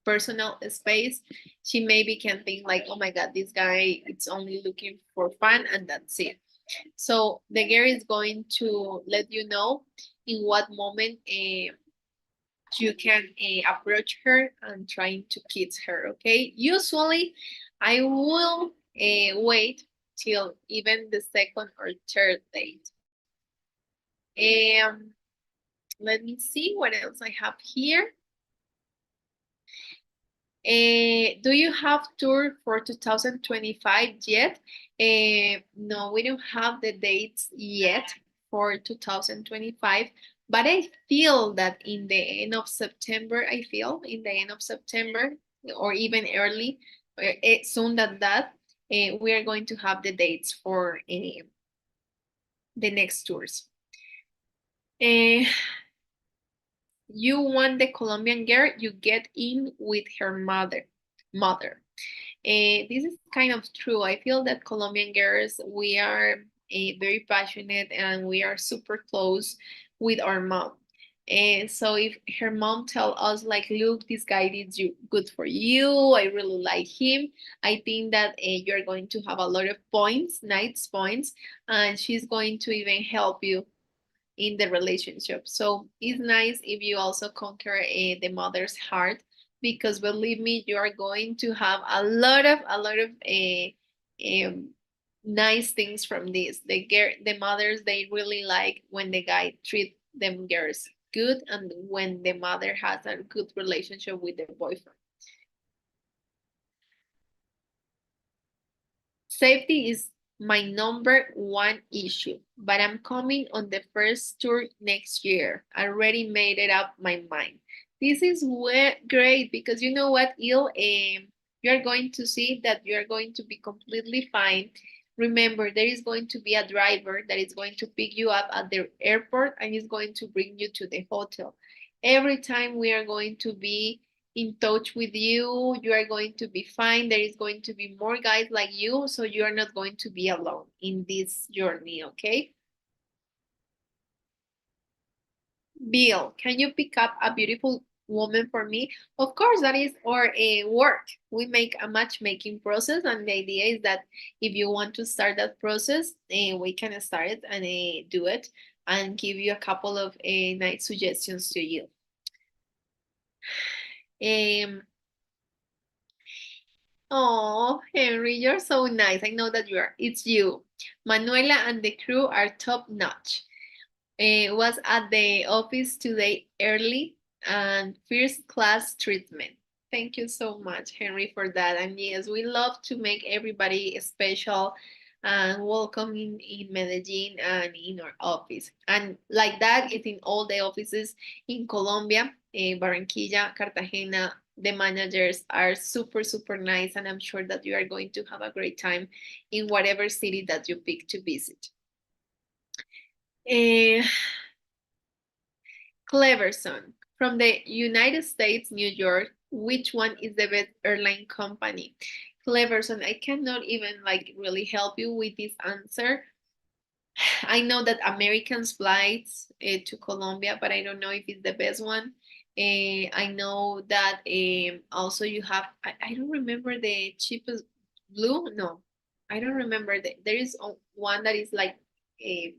personal space, she maybe can think like, oh my god, this guy it's only looking for fun and that's it. So the girl is going to let you know in what moment you can approach her and trying to kiss her. Okay, usually I will wait till even the second or third date. Let me see what else I have here. Do you have tour for 2025 yet? No, we don't have the dates yet for 2025, but I feel that in the end of September, or even early, soon than that, we are going to have the dates for the next tours. You want the Colombian girl, you get in with her mother. This is kind of true. I feel that Colombian girls, we are very passionate and we are super close with our mom. And so if her mom tell us like, look, this guy did you good for you, I really like him, I think that you're going to have a lot of points, nice points, and she's going to even help you in the relationship. So it's nice if you also conquer the mother's heart, because believe me, you are going to have a lot of nice things from this. The mothers, they really like when the guy treat them girls good and when the mother has a good relationship with the boyfriend. Safety is my number one issue, but I'm coming on the first tour next year. I already made it up my mind. This is great because you know what, you're going to see that you're going to be completely fine. Remember, there is going to be a driver that is going to pick you up at the airport and is going to bring you to the hotel. Every time we are going to be in touch with you. You are going to be fine. There is going to be more guys like you, so you are not going to be alone in this journey, okay? Bill, can you pick up a beautiful woman for me? Of course, that is our work. We make a matchmaking process, and the idea is that if you want to start that process, we can start it and do it and give you a couple of nice suggestions to you. Um, Oh, Henry, you're so nice. I know that you are. It's you. Manuela and the crew are top notch. Was at the office today early and first class treatment. Thank you so much, Henry, for that. And yes, we love to make everybody special and welcome in Medellin and in our office. And like that, it's in all the offices in Colombia, Barranquilla, Cartagena. The managers are super, super nice, and I'm sure that you are going to have a great time in whatever city that you pick to visit. Uh, Cleverson, from the United States, New York, which one is the best airline company? Cleverson, I cannot even like really help you with this answer. I know that Americans flights to Colombia, but I don't know if it's the best one. I know that also you have, I don't remember the cheapest blue. No, I don't remember. There is one that is like a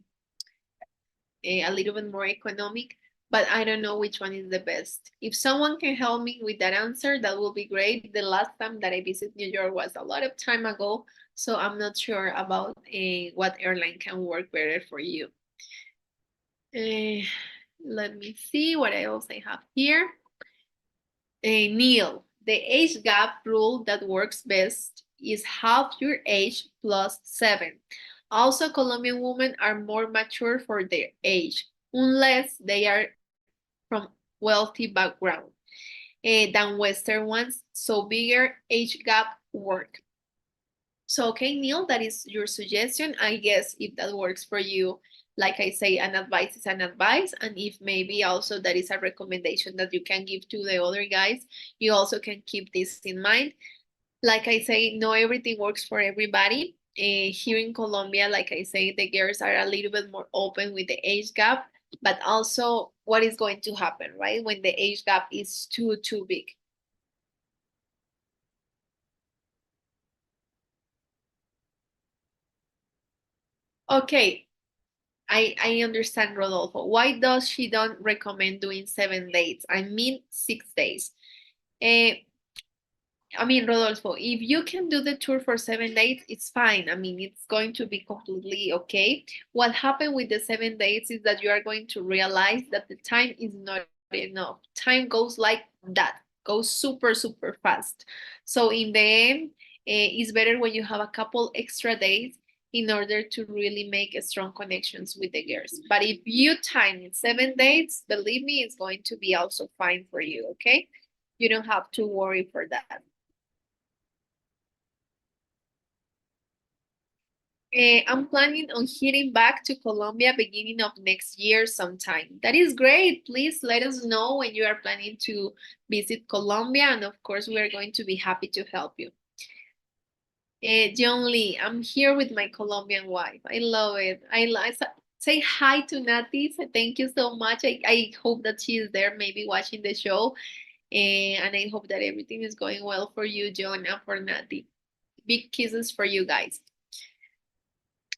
little bit more economic, but I don't know which one is the best. If someone can help me with that answer, that will be great. The last time that I visited New York was a lot of time ago, so I'm not sure about what airline can work better for you. Let me see what else I have here. Neil, the age gap rule that works best is half your age plus 7. Also, Colombian women are more mature for their age, unless they are from wealthy background than Western ones, so bigger age gap work. So, okay, Neil, that is your suggestion. I guess if that works for you, like I say, an advice is an advice. And if maybe also that is a recommendation that you can give to the other guys, you also can keep this in mind. Like I say, not everything works for everybody. Here in Colombia, like I say, the girls are a little bit more open with the age gap, but also what is going to happen, right? When the age gap is too big. Okay, I understand, Rodolfo. Why does she don't recommend doing 7 dates? I mean 6 days. Uh, I mean, Rodolfo, if you can do the tour for 7 days, it's fine. I mean, it's going to be completely okay. What happened with the 7 days is that you are going to realize that the time is not enough. Time goes like that, goes super, super fast. So in the end, it's better when you have a couple extra days in order to really make strong connections with the girls. But if you time in 7 days, believe me, it's going to be also fine for you, okay? You don't have to worry for that. I'm planning on heading back to Colombia beginning of next year sometime. That is great. Please let us know when you are planning to visit Colombia, and of course, we are going to be happy to help you. John Lee, I'm here with my Colombian wife. I love it. Say hi to Nati. So thank you so much. I hope that she is there, maybe watching the show. And I hope that everything is going well for you, John, and for Nati. Big kisses for you guys.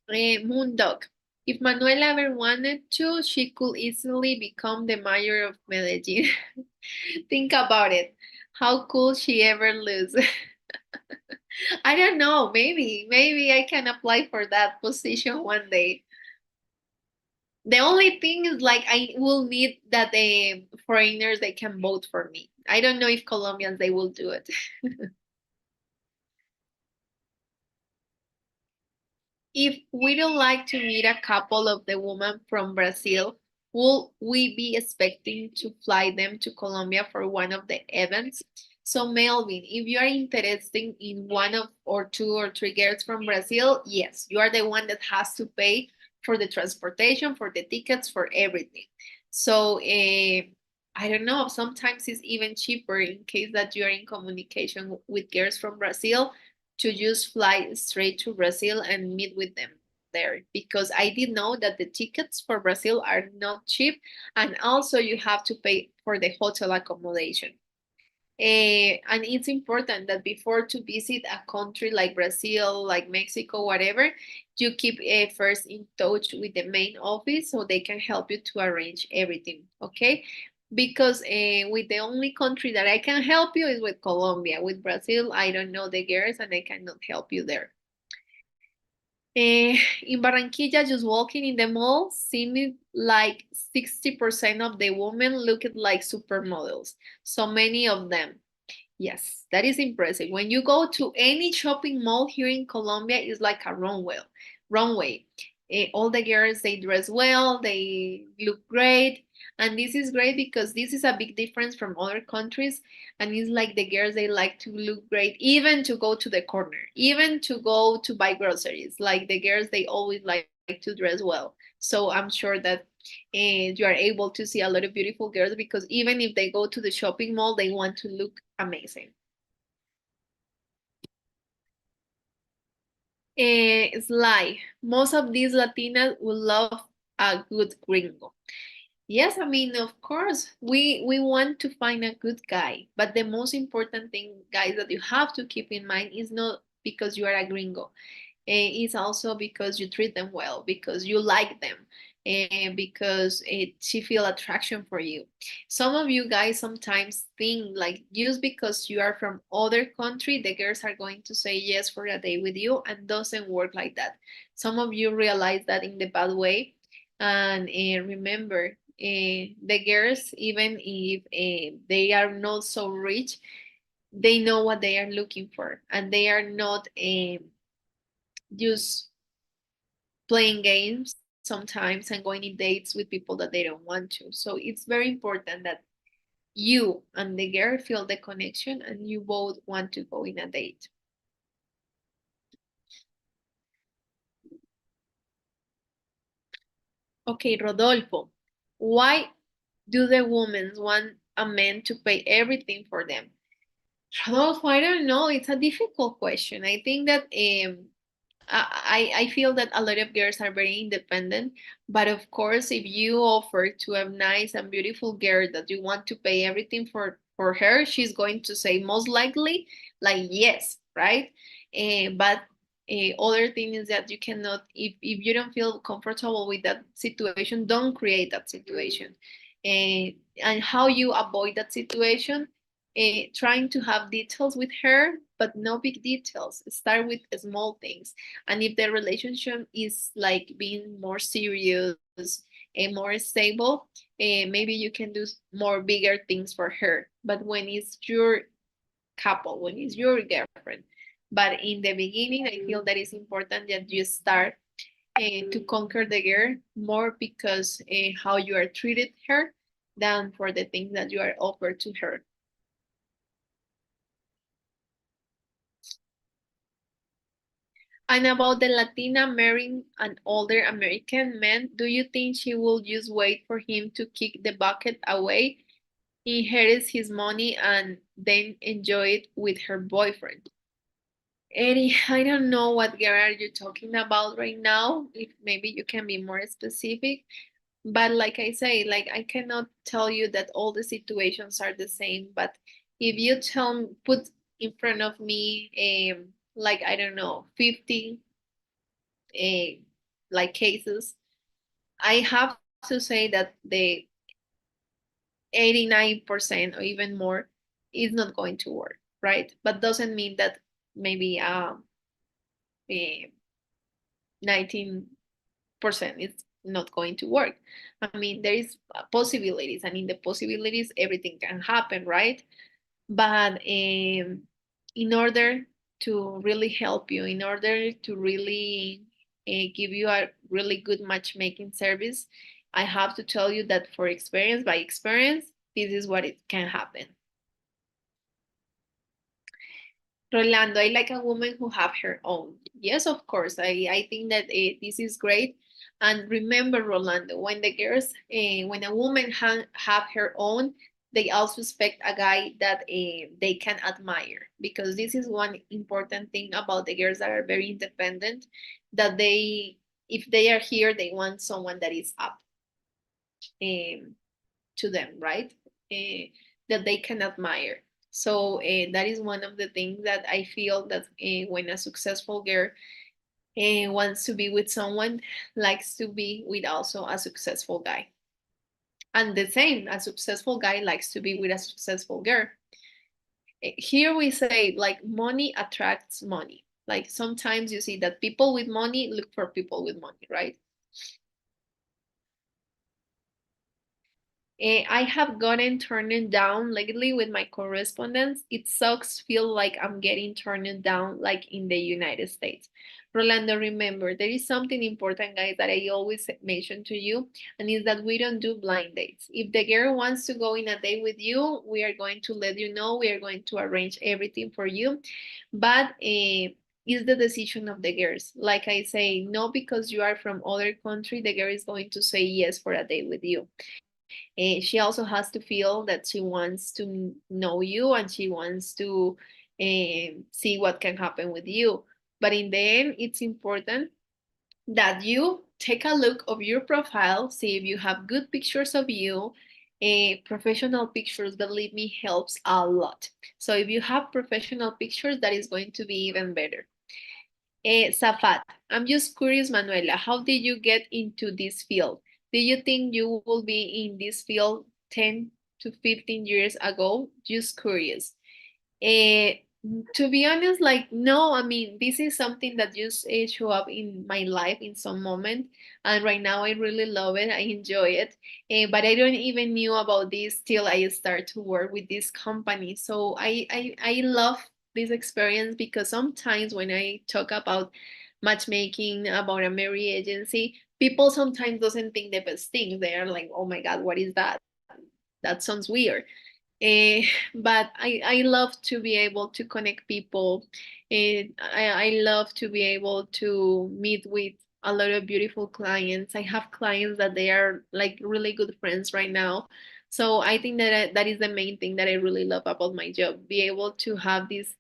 Moondog. If Manuela ever wanted to, she could easily become the mayor of Medellin. Think about it. How could she ever lose? I don't know. Maybe I can apply for that position one day. The only thing is like I will need that the foreigners they can vote for me. I don't know if Colombians they will do it. if we don't like to meet a couple of the women from Brazil, will we be expecting to fly them to Colombia for one of the events? So Melvin, if you are interested in one of or two or three girls from Brazil, yes, you are the one that has to pay for the transportation, for the tickets, for everything. So I don't know, sometimes it's even cheaper in case that you are in communication with girls from Brazil to just fly straight to Brazil and meet with them there, because I did know that the tickets for Brazil are not cheap, and also you have to pay for the hotel accommodation. And it's important that before to visit a country like Brazil, like Mexico, whatever, you keep first in touch with the main office so they can help you to arrange everything, okay? Because with the only country that I can help you is with Colombia. With Brazil, I don't know the girls and I cannot help you there. In Barranquilla, just walking in the mall, seemed like 60% of the women looked like supermodels. So many of them. Yes, that is impressive. When you go to any shopping mall here in Colombia, it's like a runway. Runway. All the girls they dress well, they look great, and this is great because this is a big difference from other countries. And it's like the girls they like to look great, even to go to the corner, even to go to buy groceries. Like the girls they always like to dress well. So I'm sure that you are able to see a lot of beautiful girls because even if they go to the shopping mall, they want to look amazing. Sly, most of these Latinas will love a good gringo. Yes, I mean, of course, we want to find a good guy, but the most important thing, guys, that you have to keep in mind is not because you are a gringo. It's also because you treat them well, because you like them, and because she feel attraction for you. Some of you guys sometimes think like just because you are from other country, the girls are going to say yes for a day with you, and doesn't work like that. Some of you realize that in the bad way, and remember, the girls, even if they are not so rich, they know what they are looking for, and they are not just playing games sometimes and going in dates with people that they don't want to. So it's very important that you and the girl feel the connection and you both want to go in a date. Okay, Rodolfo, why do the women want a man to pay everything for them? Rodolfo, I don't know. It's a difficult question. I think that I feel that a lot of girls are very independent, but of course, if you offer to a nice and beautiful girl that you want to pay everything for her, she's going to say most likely like yes, right? But other thing is that you cannot, if you don't feel comfortable with that situation, don't create that situation. And how you avoid that situation, trying to have details with her, but no big details. Start with small things. And if the relationship is like being more serious and more stable, maybe you can do more bigger things for her. But when it's your couple, when it's your girlfriend, but in the beginning, I feel that it's important that you start to conquer the girl more because how you are treated her than for the things that you are offered to her. And about the Latina marrying an older American man, do you think she will just wait for him to kick the bucket away, inherit his money, and then enjoy it with her boyfriend? Eddie, I don't know what girl are you talking about right now. If maybe you can be more specific. But like I say, like I cannot tell you that all the situations are the same. But if you put in front of me, like I don't know, 50 uh, like cases, I have to say that the 89% or even more is not going to work, right? But doesn't mean that maybe 19% is not going to work. I mean, there is possibilities, and in the possibilities, everything can happen, right? But in order to really help you, in order to really give you a really good matchmaking service, I have to tell you that for experience, by experience, this is what it can happen. Rolando, I like a woman who have her own. Yes, of course. I think that this is great. And remember, Rolando, when the girls, when a woman have her own, they also expect a guy that they can admire, because this is one important thing about the girls that are very independent, that they, if they are here, they want someone that is up to them, right? That they can admire. So that is one of the things that I feel that when a successful girl wants to be with someone, likes to be with also a successful guy. And the same, a successful guy likes to be with a successful girl. Here we say like money attracts money. Like sometimes you see that people with money look for people with money, right? I have gotten turned down lately with my correspondence. It sucks, feel like I'm getting turned down like in the United States. Rolando, remember, there is something important, guys, that I always mention to you, and is that we don't do blind dates. If the girl wants to go in a date with you, we are going to let you know. We are going to arrange everything for you. But is the decision of the girls. Like I say, no, because you are from other country, the girl is going to say yes for a date with you. She also has to feel that she wants to know you and she wants to see what can happen with you. But in the end, it's important that you take a look of your profile, see if you have good pictures of you. Professional pictures, believe me, helps a lot. So if you have professional pictures, that is going to be even better. Safat, I'm just curious, Manuela, how did you get into this field? Do you think you will be in this field 10 to 15 years ago? Just curious. Uh, to be honest, like, no, I mean, this is something that just show up in my life in some moment. And right now I really love it. I enjoy it. But I don't even knew about this till I start to work with this company. So I love this experience, because sometimes when I talk about matchmaking, about a marriage agency, people sometimes doesn't think the best things. They are like, oh my God, what is that? That sounds weird. Uh, but I love to be able to connect people. I love to be able to meet with a lot of beautiful clients. I have clients that they are like really good friends right now. So I think that that is the main thing that I really love about my job. Be able to have this,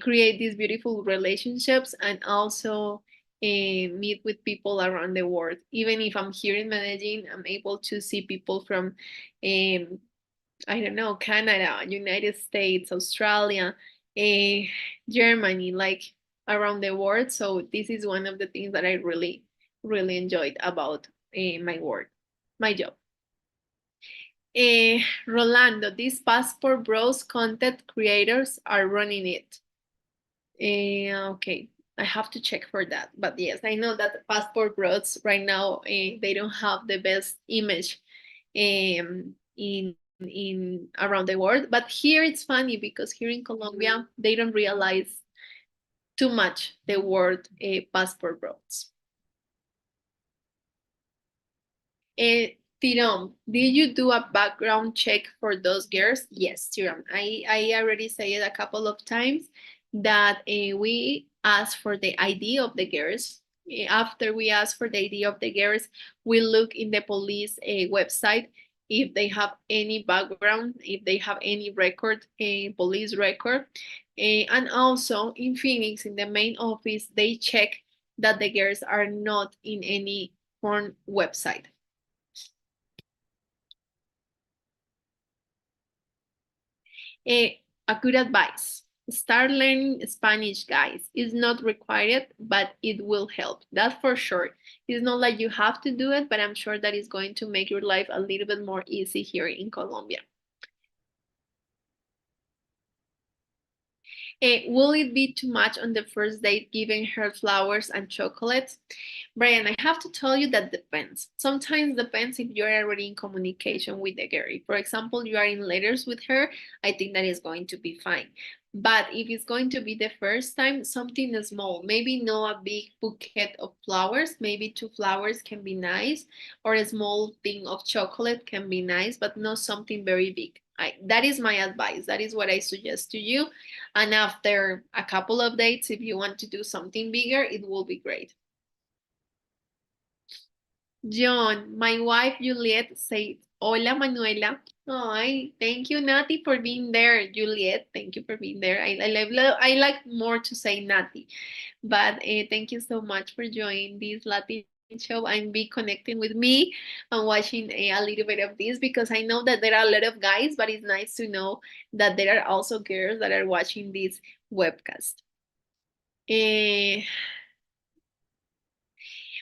create these beautiful relationships, and also meet with people around the world. Even if I'm here in Medellin, I'm able to see people from um, I don't know, Canada, United States, Australia, eh, Germany, like around the world. So this is one of the things that I really, really enjoyed about my work, my job. Rolando, these passport bros content creators are running it. Okay, I have to check for that. But yes, I know that the passport bros right now, they don't have the best image in around the world. But here it's funny, because here in Colombia they don't realize too much the word passport bros. Tiram, did you do a background check for those girls? Yes, Tiram. I already said it a couple of times that we ask for the ID of the girls. After we ask for the ID of the girls, we look in the police website if they have any background, if they have any record, a police record. And also in Phoenix, in the main office, they check that the girls are not in any porn website. A good advice. Start learning Spanish, guys. It's not required, but it will help. That's for sure. It's not like you have to do it, but I'm sure that it's going to make your life a little bit more easy here in Colombia. Will it be too much on the first date giving her flowers and chocolates? Brian, I have to tell you that depends. Sometimes depends if you're already in communication with the girl. If, for example, you are in letters with her, I think that is going to be fine. But if it's going to be the first time, something small, maybe not a big bouquet of flowers, maybe 2 flowers can be nice, or a small thing of chocolate can be nice, but not something very big. That is my advice. That is what I suggest to you. And after a couple of dates, if you want to do something bigger, it will be great. John, my wife Juliet said, Hola Manuela. Hi, thank you, Nati, for being there. Juliet, thank you for being there. I like more to say Nati, but thank you so much for joining this Latin show and be connecting with me and watching a little bit of this, because I know that there are a lot of guys, but it's nice to know that there are also girls that are watching this webcast.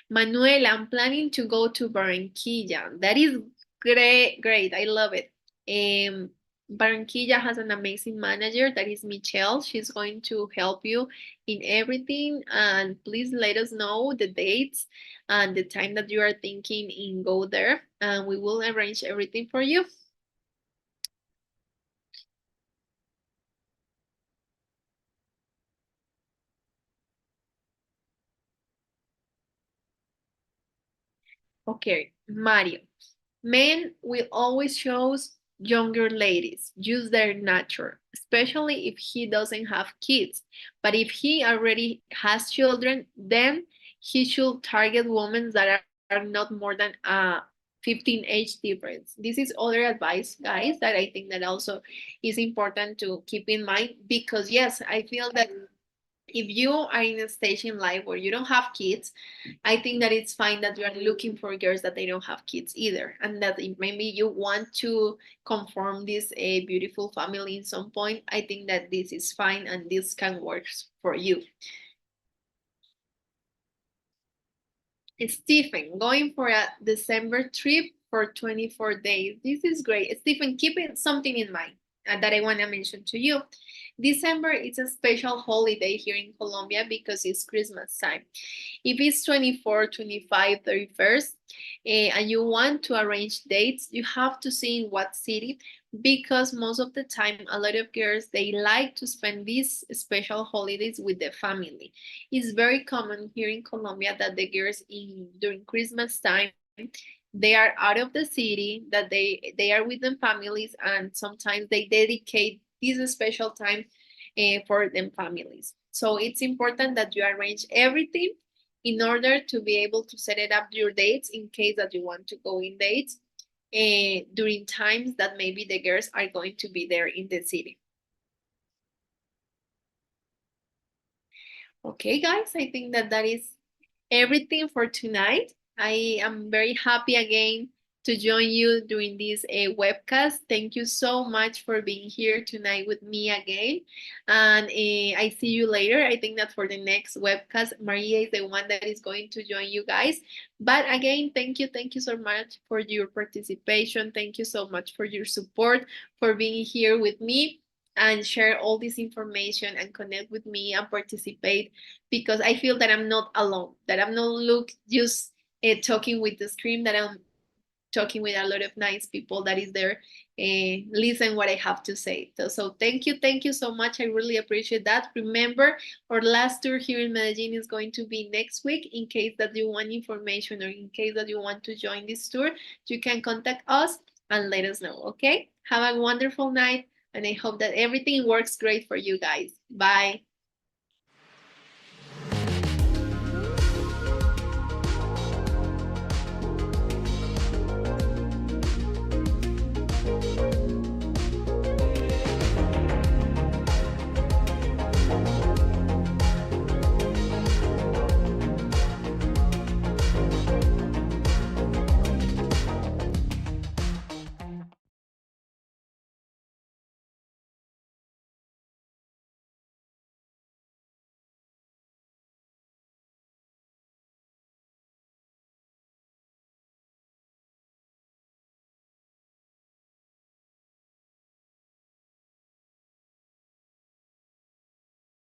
Manuel, I'm planning to go to Barranquilla. That is great, great. I love it. Barranquilla has an amazing manager that is Michelle. She's going to help you in everything. And please let us know the dates and the time that you are thinking in go there. And we will arrange everything for you. Okay, Mario. Men will always choose younger ladies, use their nature, especially if he doesn't have kids. But if he already has children, then he should target women that are not more than 15 age difference. This is other advice, guys, that I think that also is important to keep in mind, because yes, I feel that if you are in a stage in life where you don't have kids, I think that it's fine that you are looking for girls that they don't have kids either, and that if maybe you want to conform this a beautiful family in some point. I think that this is fine and this can work for you. Stephen, going for a December trip for 24 days. This is great. Stephen, keep it something in mind that I want to mention to you. December is a special holiday here in Colombia because it's Christmas time. If it's 24, 25, 31st, and you want to arrange dates, you have to see in what city, because most of the time, a lot of girls, they like to spend these special holidays with the family. It's very common here in Colombia that the girls during Christmas time, they are out of the city, that they are with their families, and sometimes they dedicate this special time for them families. So it's important that you arrange everything in order to be able to set it up your dates in case that you want to go in dates during times that maybe the girls are going to be there in the city. Okay, guys, I think that that is everything for tonight. I am very happy again to join you during this webcast. Thank you so much for being here tonight with me again. And I see you later. I think that for the next webcast, Maria is the one that is going to join you guys. But again, thank you. Thank you so much for your participation. Thank you so much for your support, for being here with me and share all this information and connect with me and participate, because I feel that I'm not alone, that I'm not just talking with the screen, that I'm talking with a lot of nice people that is there listen what I have to say. So thank you so much. I really appreciate that. Remember, our last tour here in Medellin is going to be next week. In case that you want information or in case that you want to join this tour, you can contact us and let us know. Okay, have a wonderful night, and I hope that everything works great for you guys. Bye.